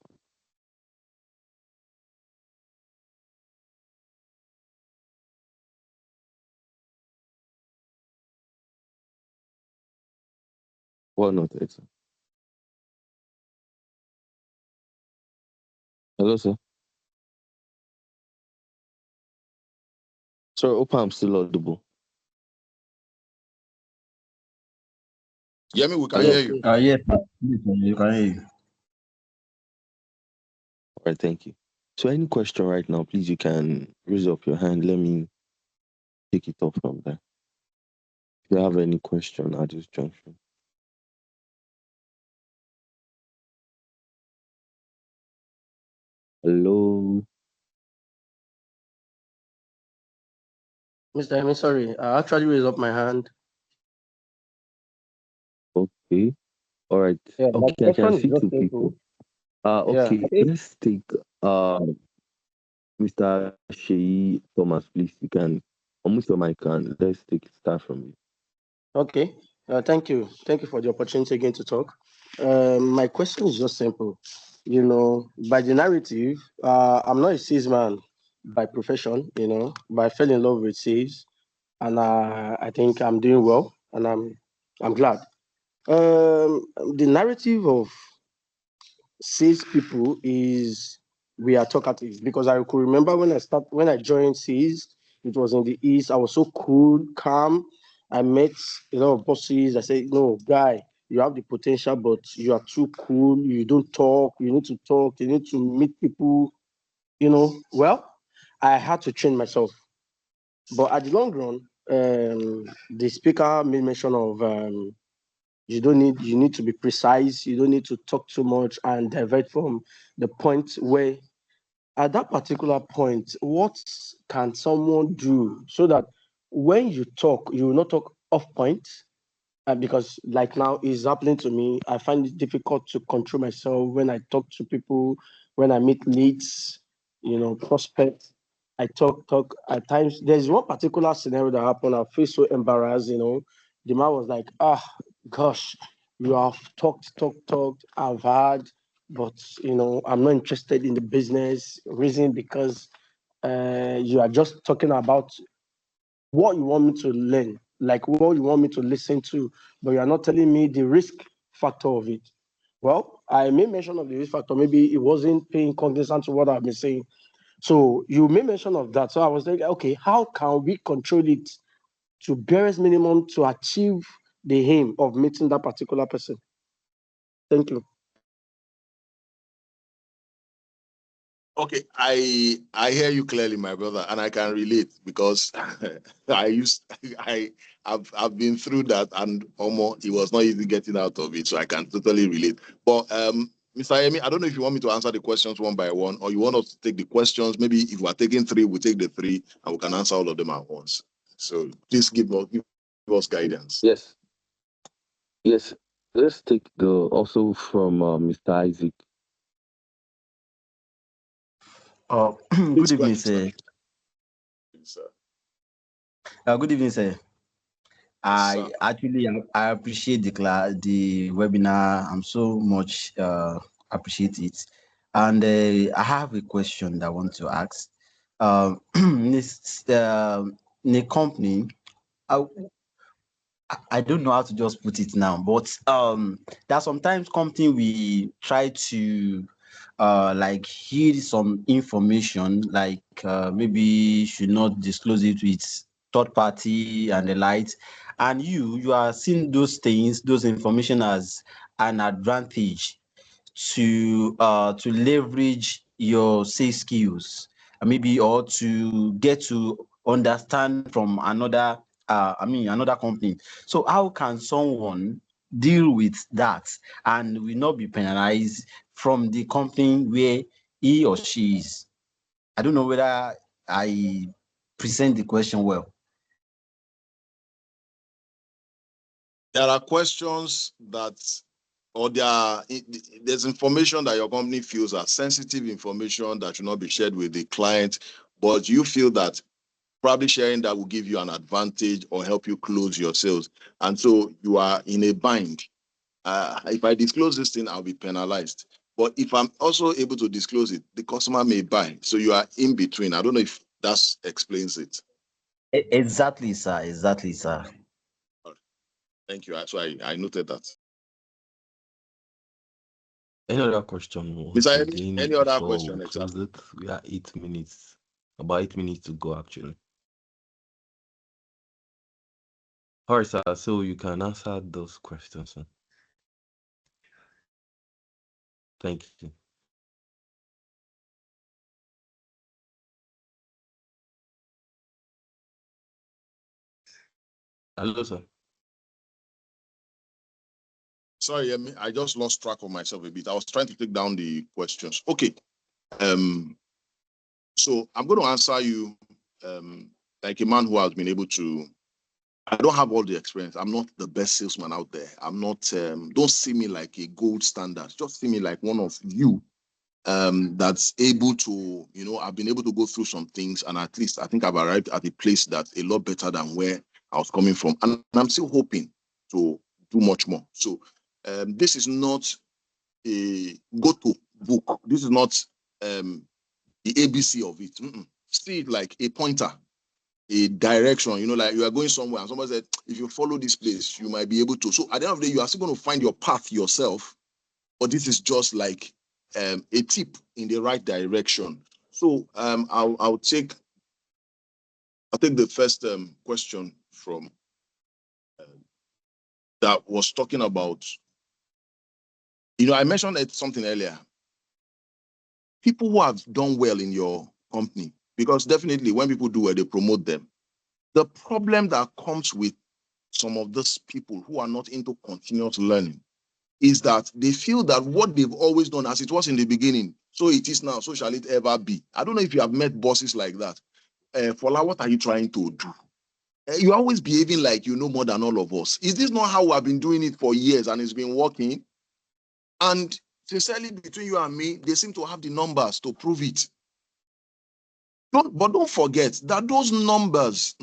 Why not, Edson? Hello, sir. Sorry, hope I'm still audible. Yeah, we can hear you. Yes, you can hear you. All right, thank you. So any question right now, please, you can raise up your hand. Let me take it up from there. If you have any question at this junction. Hello. Mr. Emi, sorry, I actually raised up my hand. Okay. All right. Yeah, okay, I can see two people. Okay, Yeah. let's take Mr. Sheyi Thomas, please. You can unmute your mic and let's start from you. Okay. Thank you. Thank you for the opportunity again to talk. My question is just simple. By the narrative, I'm not a salesman by profession, but I fell in love with sales, and I think I'm doing well, and I'm glad. The narrative of sales people is we are talkative, because I could remember when I joined sales, it was in the East. I was so cool, calm. I met a lot of bosses. I said, no, guy, you have the potential, but you are too cool. You don't talk. You need to talk. You need to meet people. Well, I had to train myself. But at the long run, the speaker made mention of You need to be precise. You don't need to talk too much and divert from the point where, at that particular point, what can someone do so that when you talk, you will not talk off point? Because like now it's happening to me. I find it difficult to control myself when I talk to people, when I meet leads, prospects. I talk at times. There's one particular scenario that happened. I feel so embarrassed. The man was like, gosh, you have talked. I've had, but I'm not interested in the business. Reason because you are just talking about what you want me to learn, like what you want me to listen to, but you are not telling me the risk factor of it. Well, I made mention of the risk factor. Maybe it wasn't paying cognizance to what I've been saying. So you made mention of that. So I was thinking, okay, how can we control it to barest minimum to achieve the aim of meeting that particular person? Thank you. Okay, I hear you clearly, my brother, and I can relate because I've been through that, and it was not easy getting out of it, so I can totally relate. But Mr. Yemi, I don't know if you want me to answer the questions one by one, or you want us to take the questions. Maybe if we are taking three, we take the three, and we can answer all of them at once. So please give us guidance. Yes. Let's take also from Mr. Isaac. Good evening, sir. Sir. Good evening, sir. I appreciate the webinar. I'm so much appreciate it, and I have a question that I want to ask. In a company, I don't know how to just put it now, but there are sometimes company we try to like hear some information, like maybe should not disclose it with third party and the light, and you are seeing those things, those information as an advantage to leverage your sales skills, maybe, or to get to understand from another another company. So how can someone deal with that and will not be penalized from the company where he or she is? I don't know whether I present the question well. There are questions there's information that your company feels are sensitive information that should not be shared with the client, but you feel that probably sharing that will give you an advantage or help you close your sales. And so you are in a bind. If I disclose this thing, I'll be penalized. But if I'm also able to disclose it, the customer may buy. So you are in between. I don't know if that explains it. Exactly, sir. Exactly, sir. Thank you. So I noted that. Any other question? Mr. Any other question? Exactly. We are 8 minutes. About 8 minutes to go, actually. All right, sir. So you can answer those questions, sir. Thank you. Hello, sir. Sorry, I just lost track of myself a bit. I was trying to take down the questions. Okay. So I'm going to answer you like a man who has been able to. I don't have all the experience. I'm not the best salesman out there. I'm not. Don't see me like a gold standard. Just see me like one of you that's able to. I've been able to go through some things, and at least I think I've arrived at a place that's a lot better than where I was coming from, and I'm still hoping to do much more. So this is not a go-to book. This is not the ABC of it. See it like a pointer, a direction, like you are going somewhere and somebody said, if you follow this place, you might be able to. So at the end of the day, you are still going to find your path yourself, but this is just like a tip in the right direction. So I'll take the first question from that was talking about, I mentioned something earlier. People who have done well in your company, because definitely when people do well, they promote them. The problem that comes with some of these people who are not into continuous learning is that they feel that what they've always done, as it was in the beginning, so it is now, so shall it ever be. I don't know if you have met bosses like that. Fola, what are you trying to do? You're always behaving like you know more than all of us. Is this not how we have been doing it for years and it's been working? And sincerely, between you and me, they seem to have the numbers to prove it. But don't forget that those numbers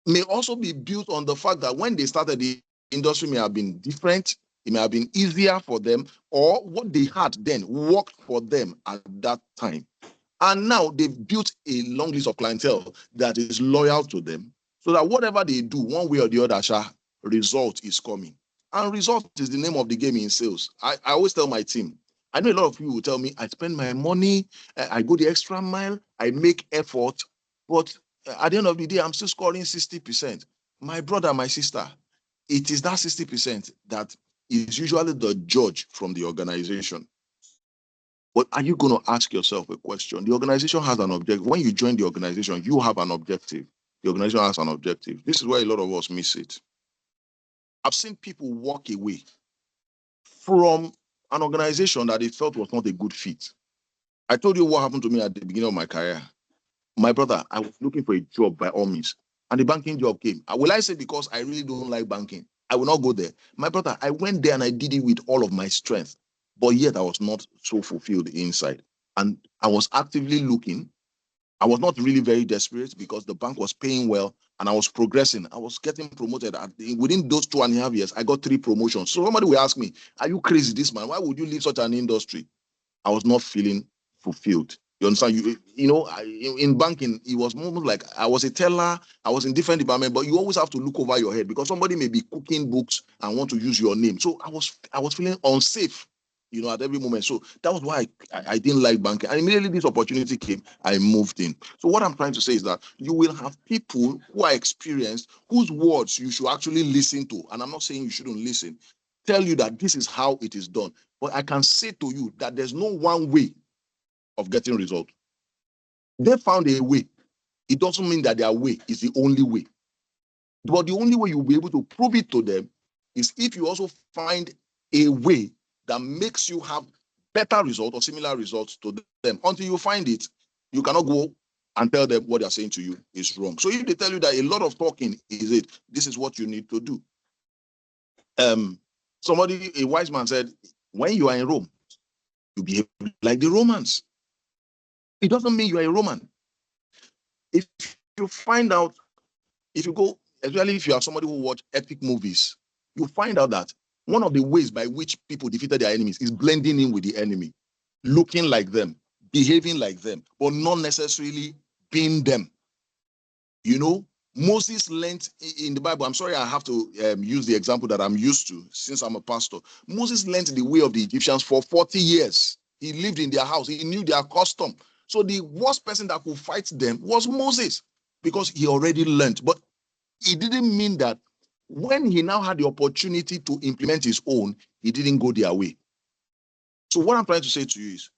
may also be built on the fact that when they started, the industry may have been different, it may have been easier for them, or what they had then worked for them at that time. And now they've built a long list of clientele that is loyal to them, so that whatever they do, one way or the other, result is coming. And result is the name of the game in sales. I always tell my team, I know a lot of people will tell me, I spend my money, I go the extra mile, I make effort, but at the end of the day, I'm still scoring 60%. My brother, my sister, it is that 60% that is usually the judge from the organization. But are you going to ask yourself a question? The organization has an objective. When you join the organization, you have an objective. The organization has an objective. This is where a lot of us miss it. I've seen people walk away from an organization that they felt was not a good fit. I told you what happened to me at the beginning of my career. My brother, I was looking for a job by all means, and the banking job came. Will I say because I really don't like banking? I will not go there. My brother, I went there and I did it with all of my strength, but yet I was not so fulfilled inside. And I was actively looking. I was not really very desperate because the bank was paying well and I was progressing. I was getting promoted. Within those 2.5 years, I got 3 promotions. So somebody will ask me, are you crazy, this man? Why would you leave such an industry? I was not feeling fulfilled. You understand? In banking, it was more like I was a teller, I was in different department, but you always have to look over your head because somebody may be cooking books and want to use your name. So I was feeling unsafe, at every moment. So that was why I didn't like banking. And immediately this opportunity came, I moved in. So what I'm trying to say is that you will have people who are experienced, whose words you should actually listen to. And I'm not saying you shouldn't listen. Tell you that this is how it is done. But I can say to you that there's no one way of getting results. They found a way. It doesn't mean that their way is the only way. But the only way you'll be able to prove it to them is if you also find a way that makes you have better results or similar results to them. Until you find it, you cannot go and tell them what they're saying to you is wrong. So if they tell you that a lot of talking is it, this is what you need to do. A wise man said, when you are in Rome, you behave like the Romans. It doesn't mean you are a Roman. If you find out, if you go, especially if you are somebody who watch epic movies, you find out that one of the ways by which people defeated their enemies is blending in with the enemy, looking like them, behaving like them, but not necessarily being them. Moses learned in the Bible. I'm sorry, I have to use the example that I'm used to since I'm a pastor. Moses learned the way of the Egyptians for 40 years. He lived in their house. He knew their custom. So the worst person that could fight them was Moses because he already learned. But it didn't mean that when he now had the opportunity to implement his own, he didn't go their way. So what I'm trying to say to you is,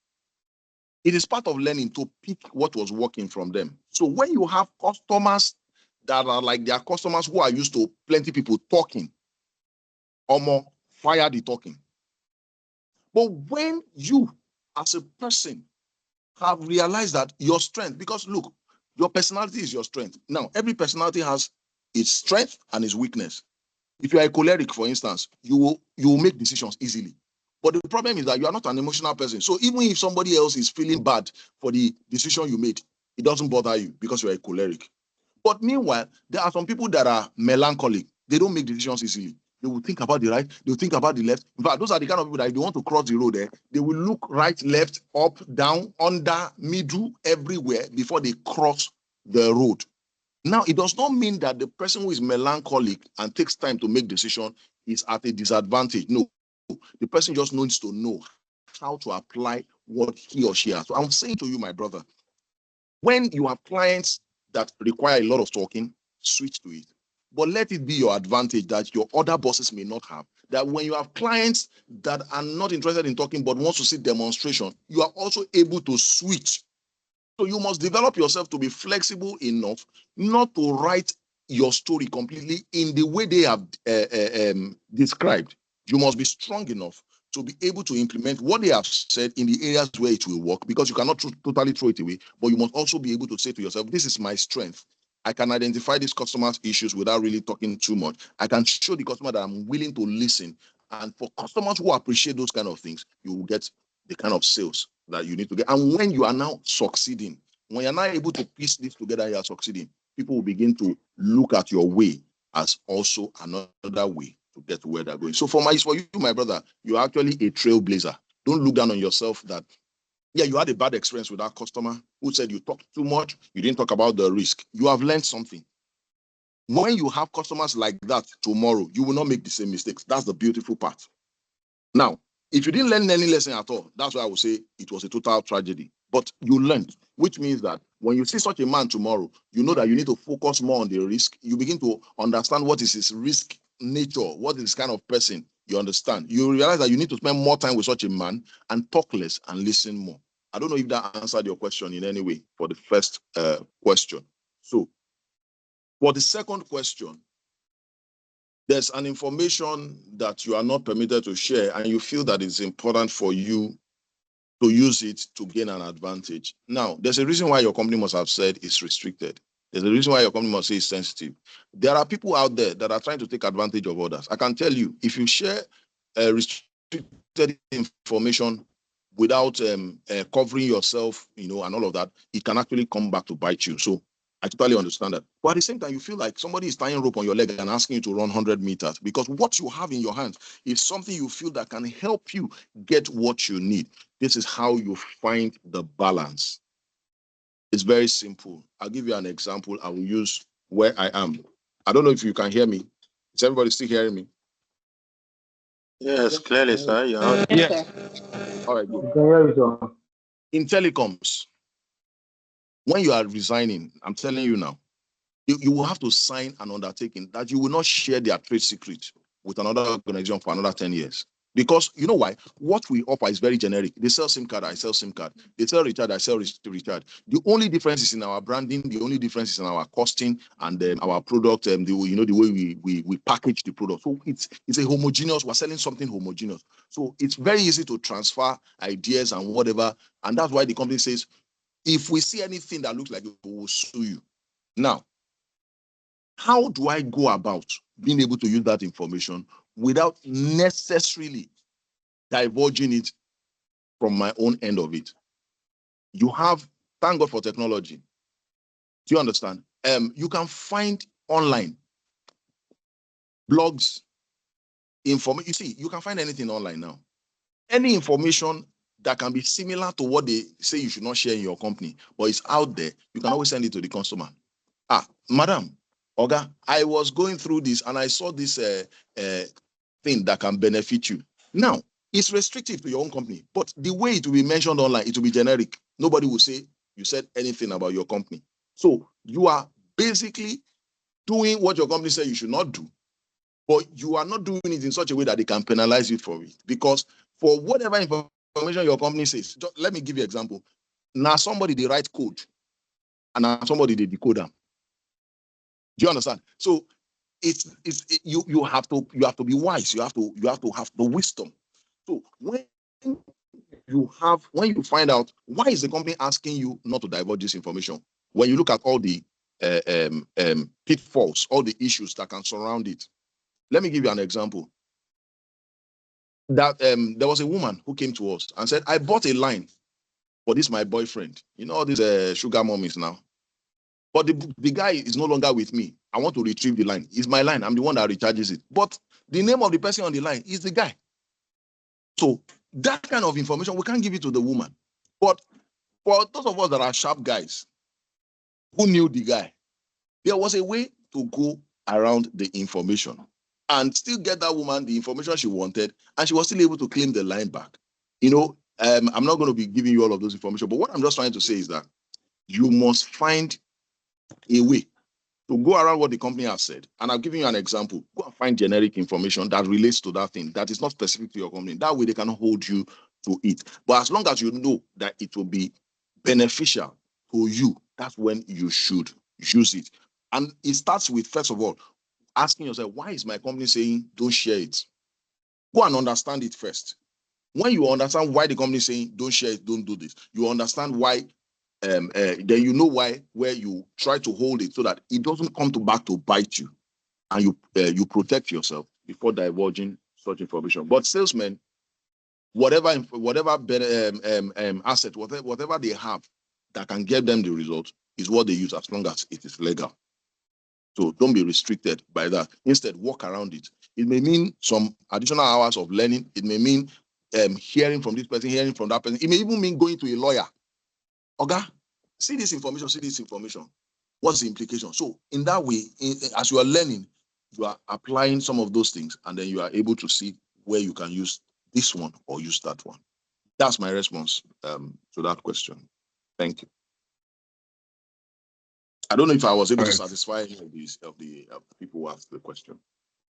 it is part of learning to pick what was working from them. So when you have customers that are like their customers who are used to plenty people talking, or more, fire the talking. But when you, as a person, have realized that your strength, because look, your personality is your strength. Now, every personality has its strength and its weakness. If you are a choleric, for instance, you will make decisions easily. But the problem is that you are not an emotional person. So even if somebody else is feeling bad for the decision you made, it doesn't bother you because you are a choleric. But meanwhile, there are some people that are melancholic. They don't make decisions easily. They will think about the right, they will think about the left. In fact, those are the kind of people that if they want to cross the road there, they will look right, left, up, down, under, middle, everywhere before they cross the road. Now, it does not mean that the person who is melancholic and takes time to make decision is at a disadvantage. No, the person just needs to know how to apply what he or she has. So I'm saying to you, my brother, when you have clients that require a lot of talking, switch to it. But let it be your advantage that your other bosses may not have. That when you have clients that are not interested in talking but want to see demonstration, you are also able to switch. So you must develop yourself to be flexible enough not to write your story completely in the way they have described. You must be strong enough to be able to implement what they have said in the areas where it will work, because you cannot totally throw it away, but you must also be able to say to yourself, this is my strength. I can identify these customers' issues without really talking too much. I can show the customer that I'm willing to listen. And for customers who appreciate those kind of things, you will get the kind of sales that you need to get. And when you are now succeeding, when you're now able to piece this together, you are succeeding, people will begin to look at your way as also another way to get to where they're going. So for you, my brother, you're actually a trailblazer. Don't look down on yourself that, yeah, you had a bad experience with that customer who said you talked too much, you didn't talk about the risk. You have learned something. When you have customers like that tomorrow, you will not make the same mistakes. That's the beautiful part. Now, if you didn't learn any lesson at all, that's why I would say it was a total tragedy. But you learned, which means that when you see such a man tomorrow, you know that you need to focus more on the risk. You begin to understand what is his risk nature, what is this kind of person. You understand. You realize that you need to spend more time with such a man and talk less and listen more. I don't know if that answered your question in any way for the first question. So for the second question, there's an information that you are not permitted to share and you feel that it's important for you to use it to gain an advantage. Now, there's a reason why your company must have said it's restricted. There's a reason why your company must say it's sensitive. There are people out there that are trying to take advantage of others. I can tell you, if you share restricted information without covering yourself, and all of that, it can actually come back to bite you. So I totally understand that. But at the same time, you feel like somebody is tying rope on your leg and asking you to run 100 meters because what you have in your hands is something you feel that can help you get what you need. This is how you find the balance. It's very simple. I'll give you an example. I will use where I am. I don't know if you can hear me. Is everybody still hearing me? Yes, clearly, sir. You're Yes. All right, good. In telecoms, when you are resigning, I'm telling you now, you will have to sign an undertaking that you will not share their trade secret with another organization for another 10 years. Because you know why? What we offer is very generic. They sell SIM card, I sell SIM card. They sell recharge, I sell recharge. The only difference is in our branding. The only difference is in our costing and our product and the way we package the product. So it's a homogeneous. We're selling something homogeneous. So it's very easy to transfer ideas and whatever. And that's why the company says, if we see anything that looks like it, we will sue you. Now, how do I go about being able to use that information without necessarily divulging it from my own end of it? You have, thank God for technology. Do you understand? You can find online blogs, information. You see, you can find anything online now. Any information that can be similar to what they say you should not share in your company, but it's out there, you can always send it to the customer. Madam, Oga, I was going through this and I saw this thing that can benefit you. Now, it's restrictive to your own company, but the way it will be mentioned online, it will be generic. Nobody will say you said anything about your company. So you are basically doing what your company said you should not do, but you are not doing it in such a way that they can penalize you for it. Because for whatever information your company says, let me give you an example. Now somebody they write code and now somebody they decode them. Do you understand? So you have to be wise. You have to have the wisdom. So when you find out why is the company asking you not to divulge this information, when you look at all the pitfalls, all the issues that can surround it. Let me give you an example. That there was a woman who came to us and said, I bought a line for this my boyfriend. You know all these sugar mommies now. But the guy is no longer with me. I want to retrieve the line. It's my line. I'm the one that recharges it. But the name of the person on the line is the guy. So that kind of information, we can't give it to the woman. But for those of us that are sharp guys who knew the guy, there was a way to go around the information and still get that woman the information she wanted, and she was still able to claim the line back. I'm not going to be giving you all of those information, but what I'm just trying to say is that you must find a way to go around what the company has said. And I'll give you an example. Go and find generic information that relates to that thing that is not specific to your company. That way they can hold you to it. But as long as you know that it will be beneficial to you, that's when you should use it. And it starts with, first of all, asking yourself, why is my company saying don't share it? Go and understand it first. When you understand why the company is saying don't share it, don't do this, you understand why, then you know why, where you try to hold it so that it doesn't come back to bite you, and you protect yourself before divulging such information. But salesmen, whatever asset, whatever they have that can get them the result is what they use, as long as it is legal. So don't be restricted by that. Instead, walk around it. It may mean some additional hours of learning. It may mean hearing from this person, hearing from that person. It may even mean going to a lawyer. Okay, see this information, see this information. What's the implication? So in that way, as you are learning, you are applying some of those things, and then you are able to see where you can use this one or use that one. That's my response to that question. Thank you. I don't know if I was able to satisfy any of the people who asked the question.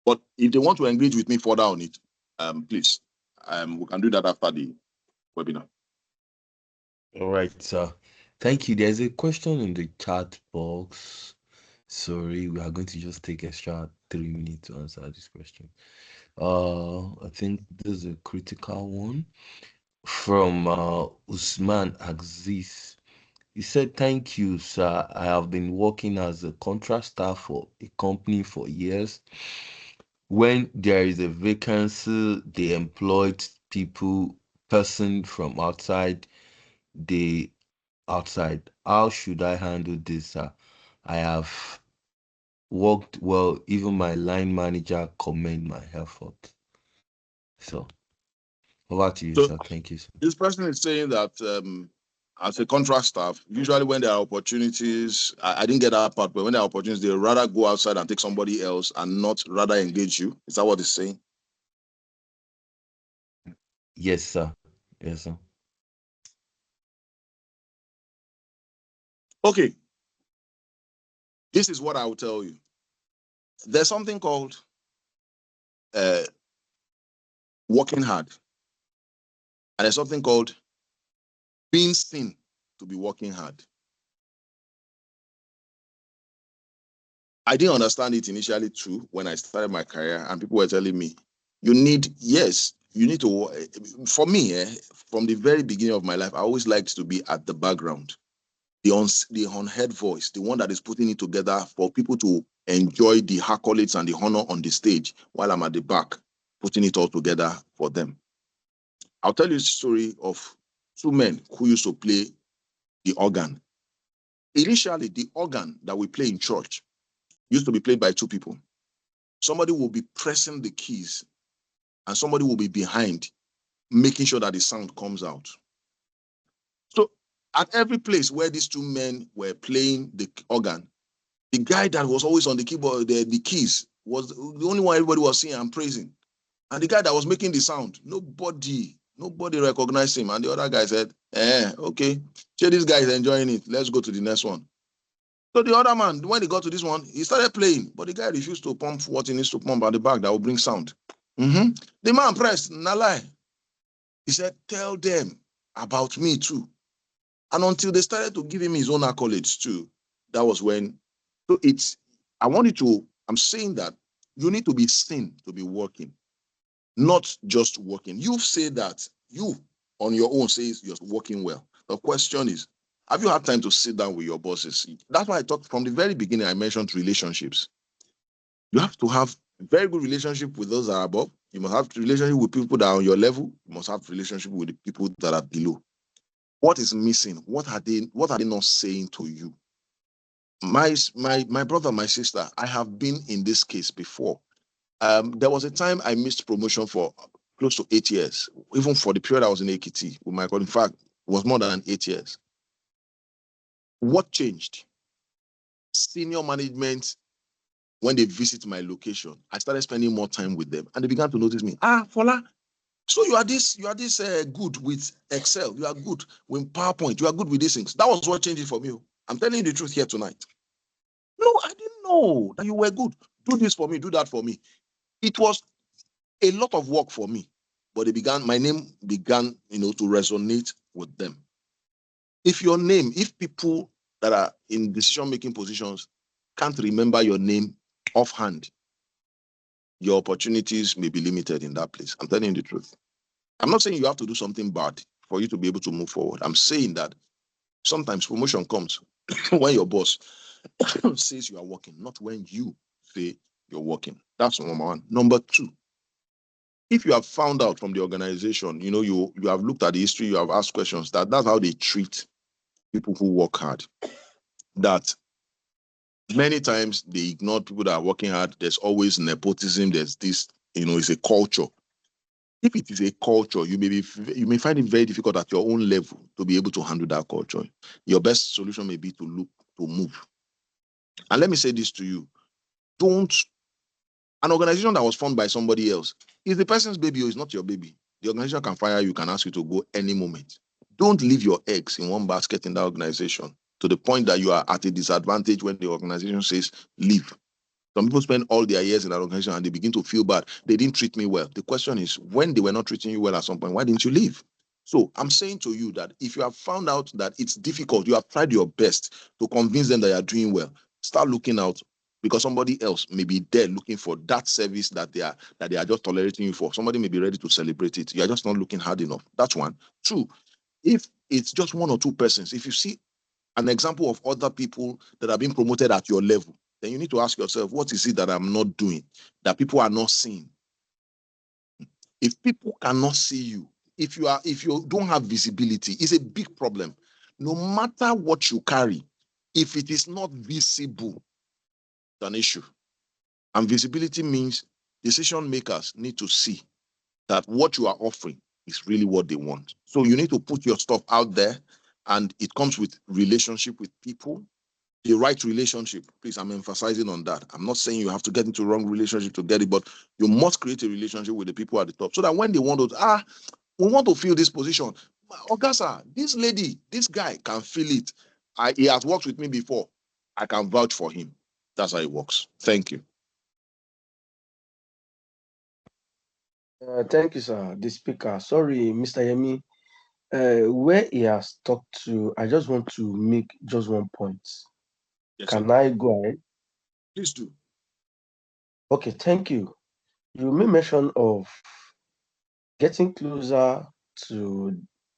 But if they want to engage with me further on it, please, we can do that after the webinar. All right, sir. Thank you. There's a question in the chat box. Sorry, we are going to just take extra 3 minutes to answer this question. I think this is a critical one from Usman Aziz. He said, "Thank you, sir. I have been working as a contract staff for a company for years. When there is a vacancy, they employed person from outside. How should I handle this, sir? I have worked well. Even my line manager commend my effort." So, over to you, So sir. Thank you, sir. this person is saying that as a contract staff, usually when there are opportunities, I didn't get that part, but when there are opportunities, they rather go outside and take somebody else and not rather engage you. Is that what it's saying? Yes, sir. Yes, sir. Okay. This is what I will tell you. There's something called working hard. And there's something called being seen to be working hard. I didn't understand it initially too when I started my career, and people were telling me, you need to, for me, from the very beginning of my life, I always liked to be at the background, the unheard voice, the one that is putting it together for people to enjoy the accolades and the honor on the stage while I'm at the back, putting it all together for them. I'll tell you a story of two men who used to play the organ. Initially, the organ that we play in church used to be played by two people. Somebody will be pressing the keys and somebody will be behind, making sure that the sound comes out. So at every place where these two men were playing the organ, the guy that was always on the keyboard, the keys, was the only one everybody was seeing and praising. And the guy that was making the sound, nobody recognized him. And the other guy said, okay, sure, this guy is enjoying it. Let's go to the next one. So the other man, when he got to this one, he started playing, but the guy refused to pump what he needs to pump at the back that will bring sound. The man pressed, not lie. He said, tell them about me too. And until they started to give him his own accolades too, that was when, I'm saying that you need to be seen to be working, not just working. You've said that you on your own says you're working well. The question is, have you had time to sit down with your bosses? That's why I talked from the very beginning, I mentioned relationships. You have to have a very good relationship with those that are above. You must have a relationship with people that are on your level. You must have a relationship with the people that are below. What is missing? What are they not saying to you? My brother, my sister, I have been in this case before. There was a time I missed promotion for close to 8 years, even for the period I was in AKT with my God. In fact, it was more than 8 years. What changed? Senior management, when they visit my location, I started spending more time with them, and they began to notice me. Fola, so you are this good with Excel. You are good with PowerPoint. You are good with these things. That was what changed it for me. I'm telling you the truth here tonight. No, I didn't know that you were good. Do this for me. Do that for me. It was a lot of work for me, but my name began, to resonate with them. If people that are in decision-making positions can't remember your name offhand, your opportunities may be limited in that place. I'm telling you the truth. I'm not saying you have to do something bad for you to be able to move forward. I'm saying that sometimes promotion comes when your boss says you are working, not when you say you're working. That's number one. Number two, if you have found out from the organization, you have looked at the history, you have asked questions, that's how they treat people who work hard. That many times they ignore people that are working hard. There's always nepotism. There's this, it's a culture. If it is a culture, you may find it very difficult at your own level to be able to handle that culture. Your best solution may be to look to move. And let me say this to you: an organization that was formed by somebody else is the person's baby or is not your baby. The organization can fire you, can ask you to go any moment. Don't leave your eggs in one basket in that organization to the point that you are at a disadvantage when the organization says leave. Some people spend all their years in that organization and they begin to feel bad. They didn't treat me well. The question is, when they were not treating you well at some point, why didn't you leave? So I'm saying to you that if you have found out that it's difficult, you have tried your best to convince them that you are doing well, start looking out, because somebody else may be there looking for that service that they are just tolerating you for. Somebody may be ready to celebrate it. You are just not looking hard enough. That's one. Two, if it's just one or two persons, if you see an example of other people that are being promoted at your level, then you need to ask yourself, what is it that I'm not doing that people are not seeing? If people cannot see you, if you don't have visibility, it's a big problem. No matter what you carry, if it is not visible, it's an issue. And visibility means decision makers need to see that what you are offering is really what they want. So you need to put your stuff out there, and it comes with relationship with people. The right relationship, please, I'm emphasizing on that. I'm not saying you have to get into the wrong relationship to get it, but you must create a relationship with the people at the top so that when they want to, we want to fill this position. Ogasa, this lady, this guy can feel it. He has worked with me before. I can vouch for him. That's how it works. Thank you. Thank you, sir. The speaker. Sorry, Mr. Yemi. Where he has talked to, I just want to make just one point. Yes, Can sir. I go ahead? Please do. Okay, thank you. You made mention of getting closer to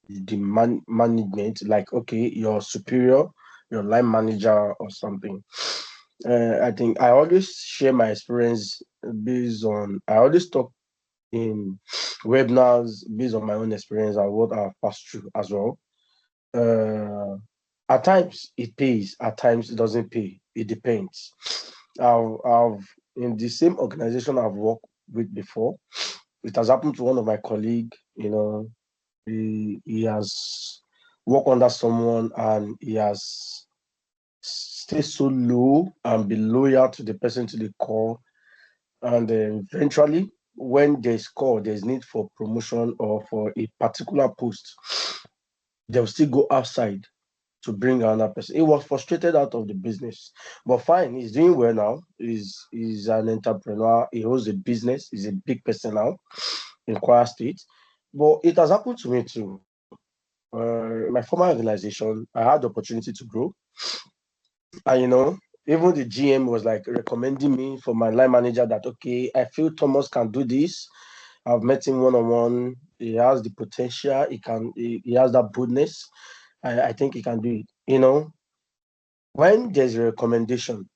the management, like, okay, your superior, your line manager or something. I think I always share my experience I always talk in webinars based on my own experience and what I've passed through as well. At times it pays, at times it doesn't pay. It depends. I've in the same organization I've worked with before. It has happened to one of my colleagues. He has worked under someone and he has stayed so low and be loyal to the person to the core. And eventually, when there's call, there's need for promotion or for a particular post, they'll still go outside to bring another person. He was frustrated out of the business, but fine, he's doing well now. He's an entrepreneur. He owns a business. He's a big person now in Kwara State. But it has happened to me too. My former organization, I had the opportunity to grow, and even the GM was like recommending me for my line manager that, okay, I feel Thomas can do this. I've met him one-on-one. He has the potential. He has that boldness. I think he can do it. When there's a recommendation,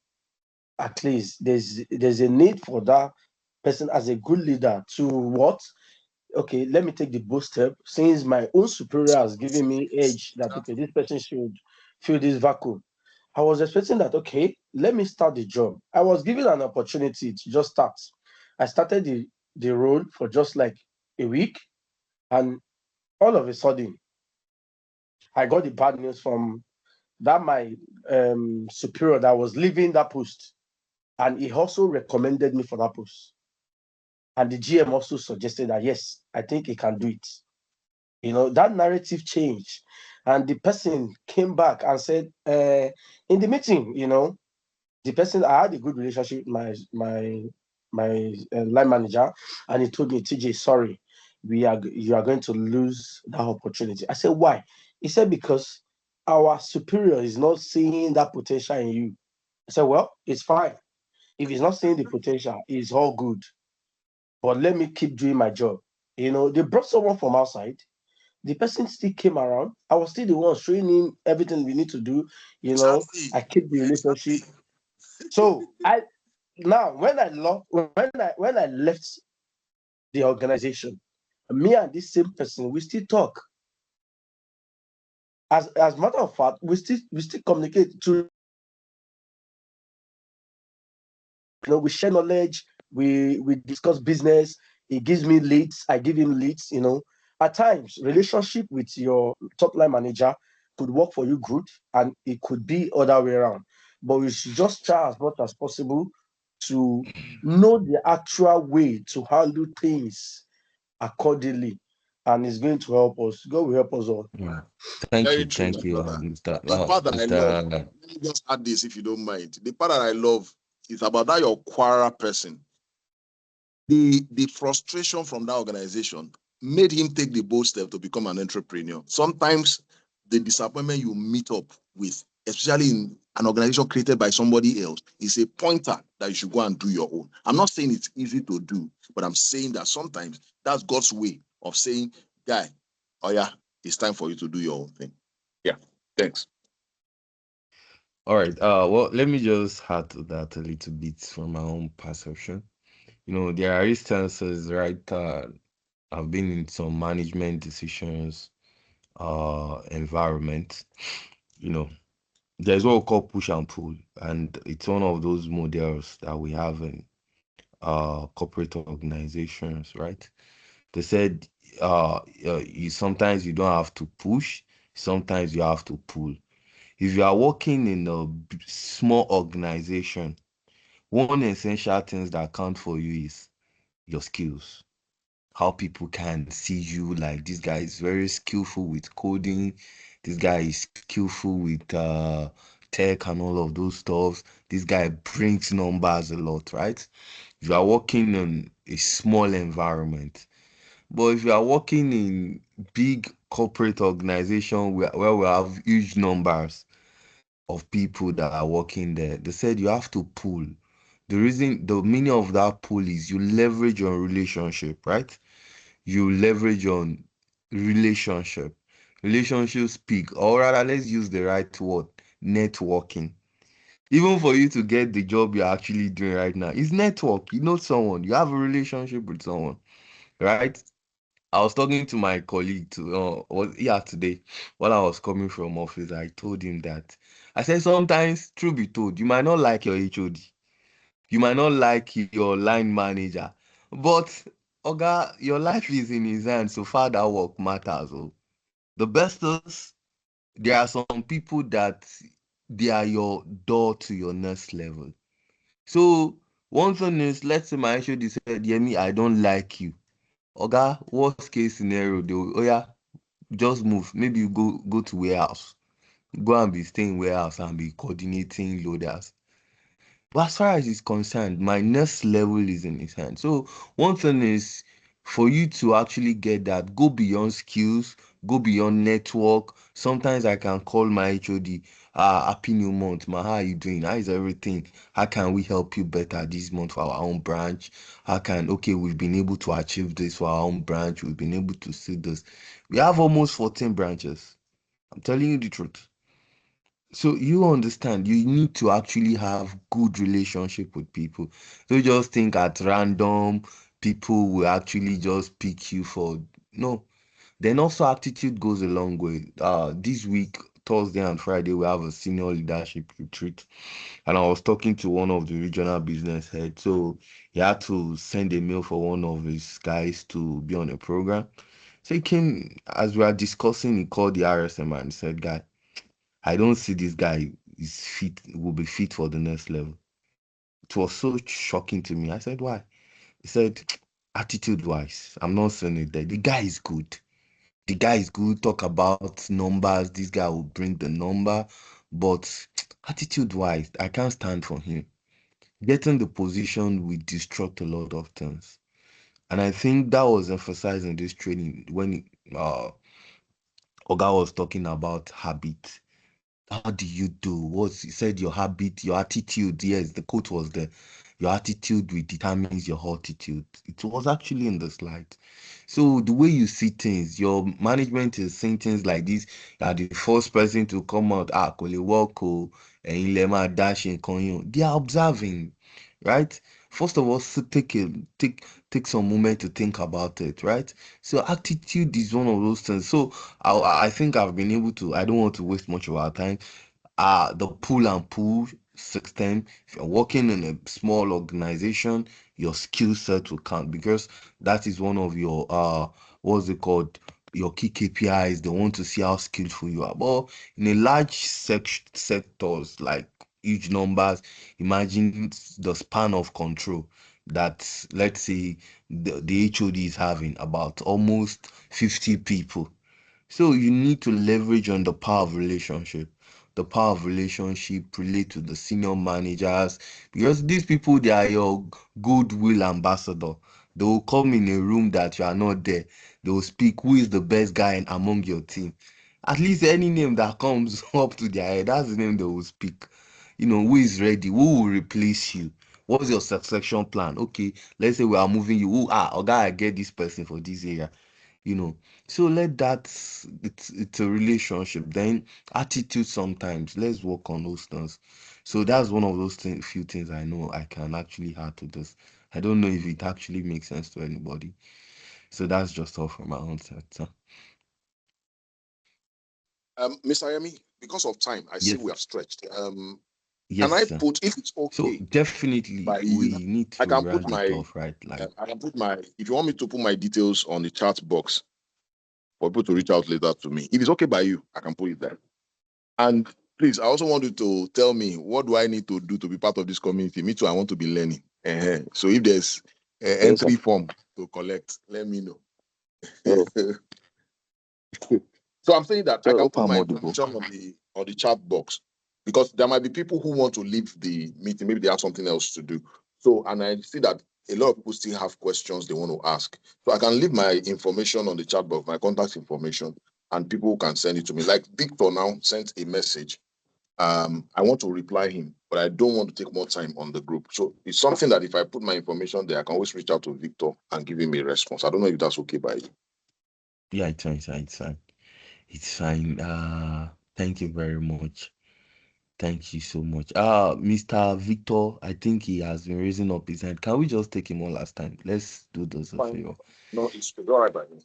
at least there's a need for that person as a good leader to what? Okay, let me take the bold step. Since my own superior has given me edge that, okay, this person should fill this vacuum. I was expecting that, okay, let me start the job. I was given an opportunity to just start. I started the role for just like a week, and all of a sudden, I got the bad news from that my superior that was leaving that post, and he also recommended me for that post. And the GM also suggested that, yes, I think he can do it. That narrative changed, and the person came back and said, in the meeting, the person, I had a good relationship with my line manager, and he told me, TJ, sorry, you are going to lose that opportunity. I said, why? He said, because our superior is not seeing that potential in you. I said, well, it's fine. If he's not seeing the potential, it's all good. But let me keep doing my job. They brought someone from outside. The person still came around. I was still the one showing him everything we need to do. Exactly. I keep the relationship. So when I left the organization, me and this same person, we still talk. As a matter of fact, we still communicate to we share knowledge, we discuss business. He gives me leads, I give him leads. At times, relationship with your top line manager could work for you good, and it could be other way around. But we should just try as much as possible to know the actual way to handle things accordingly, and it's going to help us. God will help us all. Yeah. Thank Very you, true, my thank you, brother. Mr. The part that I love, Mr. let me just add this if you don't mind. The part that I love is about that your Quara person. The frustration from that organization made him take the bold step to become an entrepreneur. Sometimes the disappointment you meet up with, especially in an organization created by somebody else, is a pointer that you should go and do your own. I'm not saying it's easy to do, but I'm saying that sometimes that's God's way of saying, guy, oh yeah, it's time for you to do your own thing. Yeah, thanks. All right. Well, let me just add to that a little bit from my own perception. There are instances, right? I've been in some management decisions, environment. You know, there's what we call push and pull, and it's one of those models that we have in corporate organizations, right? They said sometimes you don't have to push, sometimes you have to pull. If you are working in a small organization, one essential things that count for you is your skills. How people can see you, like this guy is very skillful with coding, this guy is skillful with tech and all of those stuff. This guy brings numbers a lot, right? If you are working in a small environment, but if you are working in big corporate organization where we have huge numbers of people that are working there, they said you have to pull. The meaning of that pull is you leverage on relationship, right? You leverage on relationship. Relationships speak, or rather, let's use the right word, networking. Even for you to get the job you're actually doing right now, it's network. You know someone, you have a relationship with someone, right? I was talking to my colleague today while I was coming from office. I told him that I said sometimes, truth be told, you might not like your HOD, you might not like your line manager, but Oga, your life is in his hands. So far, that work matters. Oh. The best is there are some people that they are your door to your next level. So one thing is, let's say my HOD said, Yemi, I don't like you. Oga, worst case scenario, they will, oh yeah, just move. Maybe you go to warehouse. Go and be staying warehouse and be coordinating loaders. But as far as it's concerned, my next level is in his hand. So one thing is for you to actually get that, go beyond skills, go beyond network. Sometimes I can call my HOD, happy new month, man. How are you doing? How is everything? How can we help you better this month for our own branch? Okay, we've been able to achieve this for our own branch. We've been able to see this. We have almost 14 branches. I'm telling you the truth. So you understand, you need to actually have good relationship with people. Don't just think at random people will actually just pick you for no. Then also attitude goes a long way. This week, Thursday and Friday, we have a senior leadership retreat, and I was talking to one of the regional business heads. So he had to send a mail for one of his guys to be on a program. So he came as we were discussing. He called the RSM and said, "Guy, I don't see this guy will be fit for the next level." It was so shocking to me. I said, why? He said, attitude wise, I'm not saying it there. The guy is good. The guy is good. Talk about numbers. This guy will bring the number. But attitude wise, I can't stand for him. Getting the position will destruct a lot of things. And I think that was emphasized in this training when Oga was talking about habit. How do you do? What's, you said your habit, your attitude. Yes, the quote was there. Your attitude will determines your altitude. It was actually in the slide. So the way you see things, your management is seeing things like this. You are the first person to come out. Ah, kò lè work o, ẹ̀yin lẹ máa dá ṣe nǹkan yín o." They are observing, right? First of all, so take some moment to think about it, right? So attitude is one of those things. So I think I've been able to. I don't want to waste much of our time. The pull and pull system. If you're working in a small organization, your skill set will count because that is one of your what's it called? Your key KPIs. They want to see how skillful you are. But in a large sectors like huge numbers, imagine the span of control that, let's say, the HOD is having about almost 50 people. So you need to leverage on the power of relationship. The power of relationship relate to the senior managers because these people, they are your goodwill ambassador. They will come in a room that you are not there. They will speak who is the best guy among your team. At least any name that comes up to their head, that's the name they will speak. Who is ready? Who will replace you? What's your succession plan? Okay, let's say we are moving you. Okay, I get this person for this area you know so let that, it's a relationship. Then attitude, sometimes let's work on those things. So that's one of those few things I know I can actually add to this. I don't know if it actually makes sense to anybody. So that's just all from my own side. So, Mr. Yemi, because of time, I see yes, we have stretched. yes, Can I sir. put, if it's So okay, definitely by you, we need I to can put round it my, off, right? Like, if you want me to put my details on the chat box for people to reach out later to me, if it's okay by you, I can put it there. And please, I also want you to tell me, what do I need to do to be part of this community? Me too, I want to be learning. So if there's an entry form to collect, let me know. So I'm saying that I can put my information on the chat box because there might be people who want to leave the meeting. Maybe they have something else to do. So, and I see that a lot of people still have questions they want to ask. So I can leave my information on the chat box, my contact information, and people can send it to me. Like Victor now sent a message. I want to reply him, but I don't want to take more time on the group. So it's something that if I put my information there, I can always reach out to Victor and give him a response. I don't know if that's okay by you. yeah, it's fine, it's fine. Thank you very much. Thank you so much. Mr. Victor, I think he has been raising up his hand. Can we just take him one last time? Let's do this a Fine. favor. No, it's all right by me.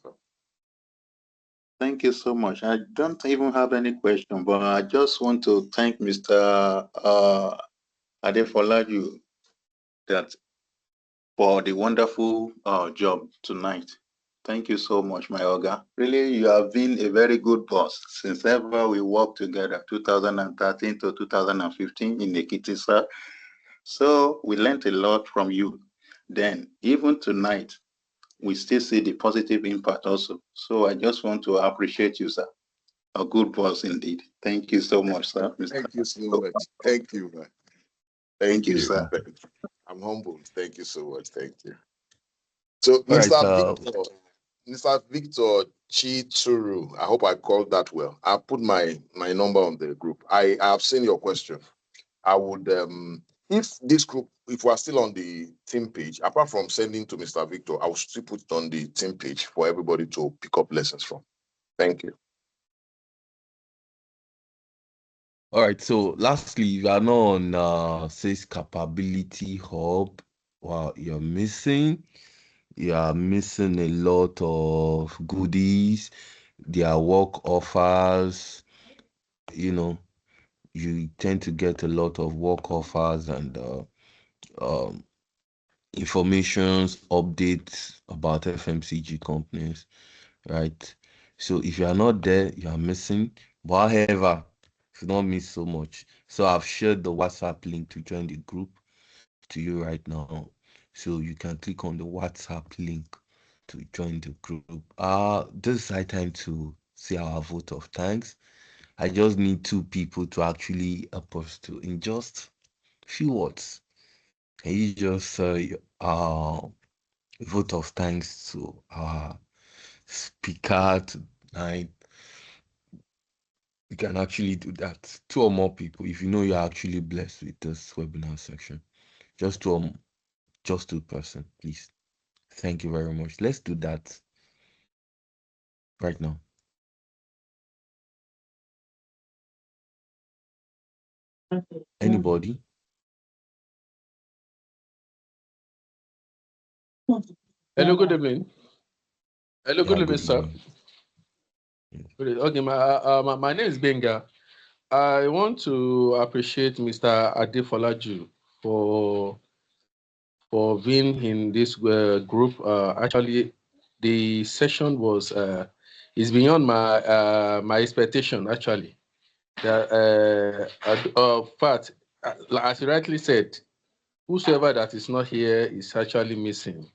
Thank you so much. I don't even have any question, but I just want to thank Mr. Adefolaju that for the wonderful job tonight. Thank you so much, my Oga. Really, you have been a very good boss since ever we worked together, 2013 to 2015 in Ekiti, sir. So we learned a lot from you. Then, even tonight, we still see the positive impact also. So I just want to appreciate you, sir. A good boss indeed. Thank you so much, sir. Thank you so much. Thank you, man. Thank you, sir. I'm humbled. Thank you so much. Thank you. So, All right. Mr. Victor Chituru, I hope I called that well. I put my number on the group. I have seen your question. I would if this group, if we're still on the team page, apart from sending to Mr. Victor, I will still put it on the team page for everybody to pick up lessons from. Thank you. All right. So, lastly, you are not on says capability hub. Well, you are missing a lot of goodies. Their work offers. You know, you tend to get a lot of work offers and um informations, updates about FMCG companies, right? So if you are not there, you are missing. But however, if you don't miss so much. So I've shared the WhatsApp link to join the group to you right now. So you can click on the WhatsApp link to join the group. This is high time to say our vote of thanks. I just need two people to actually help us to in just few words. Can you just say vote of thanks to our speaker tonight? You can actually do that. 2 or more people, if you know you're actually blessed with this webinar section. Just 2 person, please. Thank you very much. Let's do that right now. Anybody? Hello, good evening. Hello, good Yeah, evening, good sir. evening. Okay, my name is Benga. I want to appreciate Mr. Adefolaju for being in this group. Actually, the session was is beyond my expectation. Actually, fact, as you rightly said, whosoever that is not here is actually missing.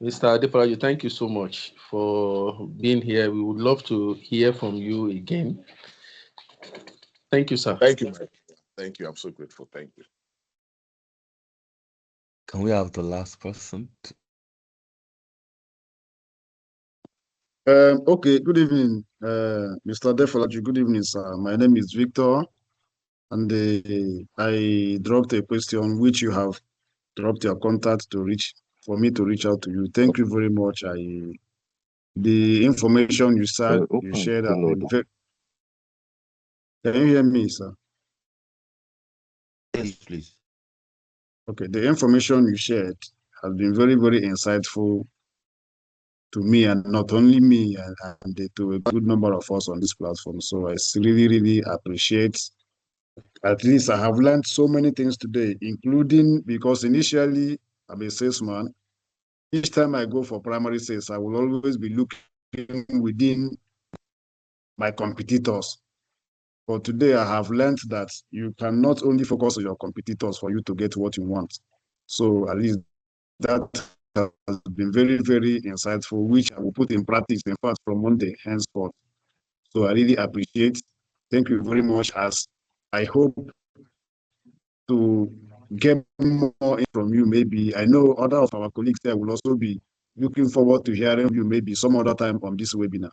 Mr. Adefolaju, thank you so much for being here. We would love to hear from you again. Thank you, sir. Thank you, Mike. Thank you. I'm so grateful. Thank you. Can we have the last person? Okay, good evening, Mr. Defolaju. Good evening, sir. My name is Victor, and I dropped a question which you have dropped your contact to reach for me to reach out to you. Thank you very much. The information you shared has been very. Can you hear me, sir? Yes, please. Okay, the information you shared has been very, very insightful to me, and not only me, and to a good number of us on this platform. So I really, really appreciate. At least I have learned so many things today, including because initially I'm a salesman. Each time I go for primary sales, I will always be looking within my competitors. But today I have learned that you can not only focus on your competitors for you to get what you want. So at least that has been very, very insightful, which I will put in practice, in fact, from Monday henceforth. So I really appreciate. Thank you very much. As I hope to get more from you, maybe. I know other of our colleagues there will also be looking forward to hearing you maybe some other time on this webinar.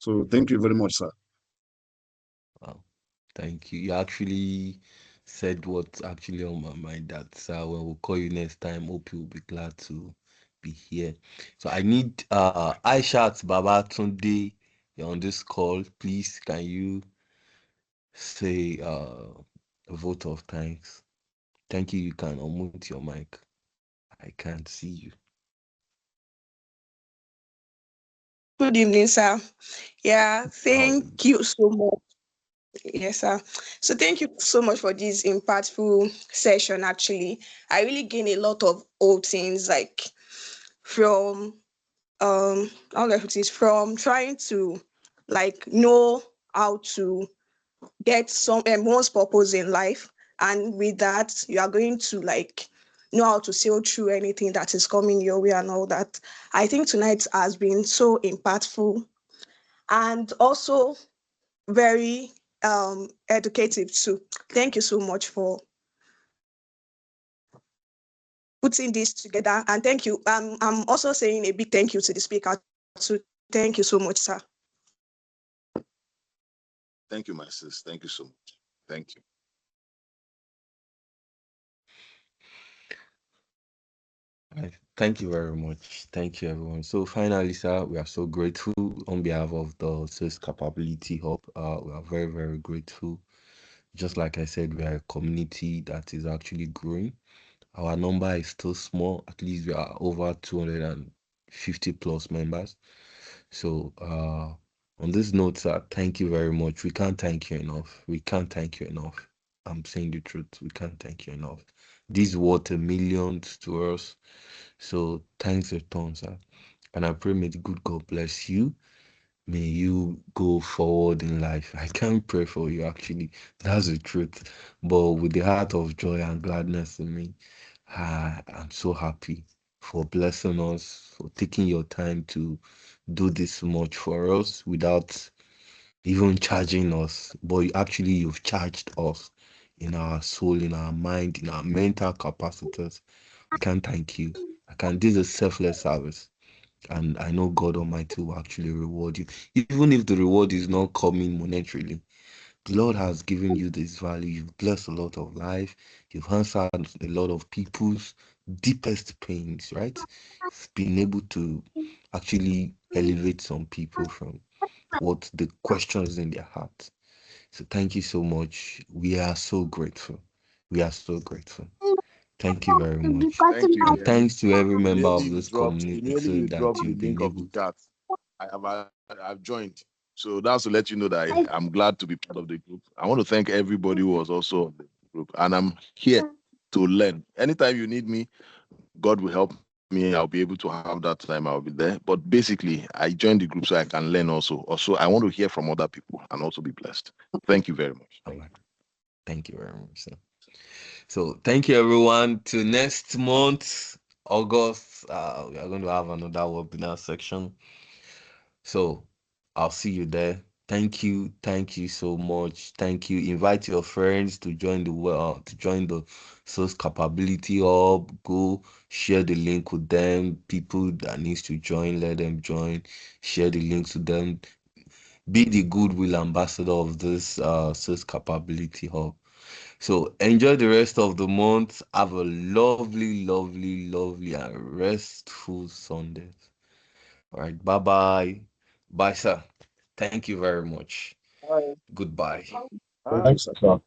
So thank you very much, sir. Wow. Thank you. You actually said what's actually on my mind. That when we'll call you next time, hope you'll be glad to be here. So I need Aishat Babatunde. You're on this call. Please, can you say a vote of thanks? Thank you. You can unmute your mic. I can't see you. Good evening, sir. Yeah, thank you so much. Yes, sir. So thank you so much for this impactful session. Actually, I really gained a lot of old things, like from how do I put it, from trying to like know how to get some one's purpose in life, and with that, you are going to like know how to sail through anything that is coming your way and all that. I think tonight has been so impactful and also very educative too. Thank you so much for putting this together, and thank you. I'm also saying a big thank you to the speaker too. Thank you so much, sir. Thank you, my sis. Thank you so much. Thank you. Thank you very much. Thank you, everyone. So finally, sir, we are so grateful on behalf of the Sales Capability Hub. We are very, very grateful. Just like I said, we are a community that is actually growing. Our number is still small. At least we are over 250 plus members. So on this note, sir, thank you very much. We can't thank you enough. We can't thank you enough. I'm saying the truth. We can't thank you enough. This worth a millions to us. So thanks a ton, sir. And I pray may the good God bless you. May you go forward in life. I can't pray for you, actually. That's the truth. But with the heart of joy and gladness in me, I'm so happy for blessing us, for taking your time to do this much for us without even charging us. But actually, you've charged us in our soul, in our mind, in our mental capacities. I can't thank you. I can't. This is a selfless service. And I know God Almighty will actually reward you. Even if the reward is not coming monetarily, The Lord has given you this value. You've blessed a lot of life. You've answered a lot of people's deepest pains, right? You've been able to actually elevate some people from what the questions in their heart. So thank you so much. We are so grateful. We are so grateful. Thank you very much. Thank you. And thanks to every member Immediately of you this dropped, community immediately too you that dropped the you've been link of the able. chat. I've joined. So that's to let you know that I'm glad to be part of the group. I want to thank everybody who was also on the group, and I'm here to learn. Anytime you need me, God will help me. I'll be able to have that time. I'll be there. But basically, I joined the group so I can learn also. Also, I want to hear from other people and also be blessed. Thank you very much. All right. Thank you very much, sir. So thank you everyone. Till next month, August, we are going to have another webinar section. So I'll see you there. Thank you so much. Thank you. Invite your friends to join the Source Capability Hub. Go share the link with them. People that needs to join, let them join. Share the links to them. Be the goodwill ambassador of this Source Capability Hub. So enjoy the rest of the month. Have a lovely, lovely, lovely and restful Sunday. All right. Bye-bye. Bye, sir. Thank you very much. Bye. Goodbye. Thank you, Thanks, sir. sir.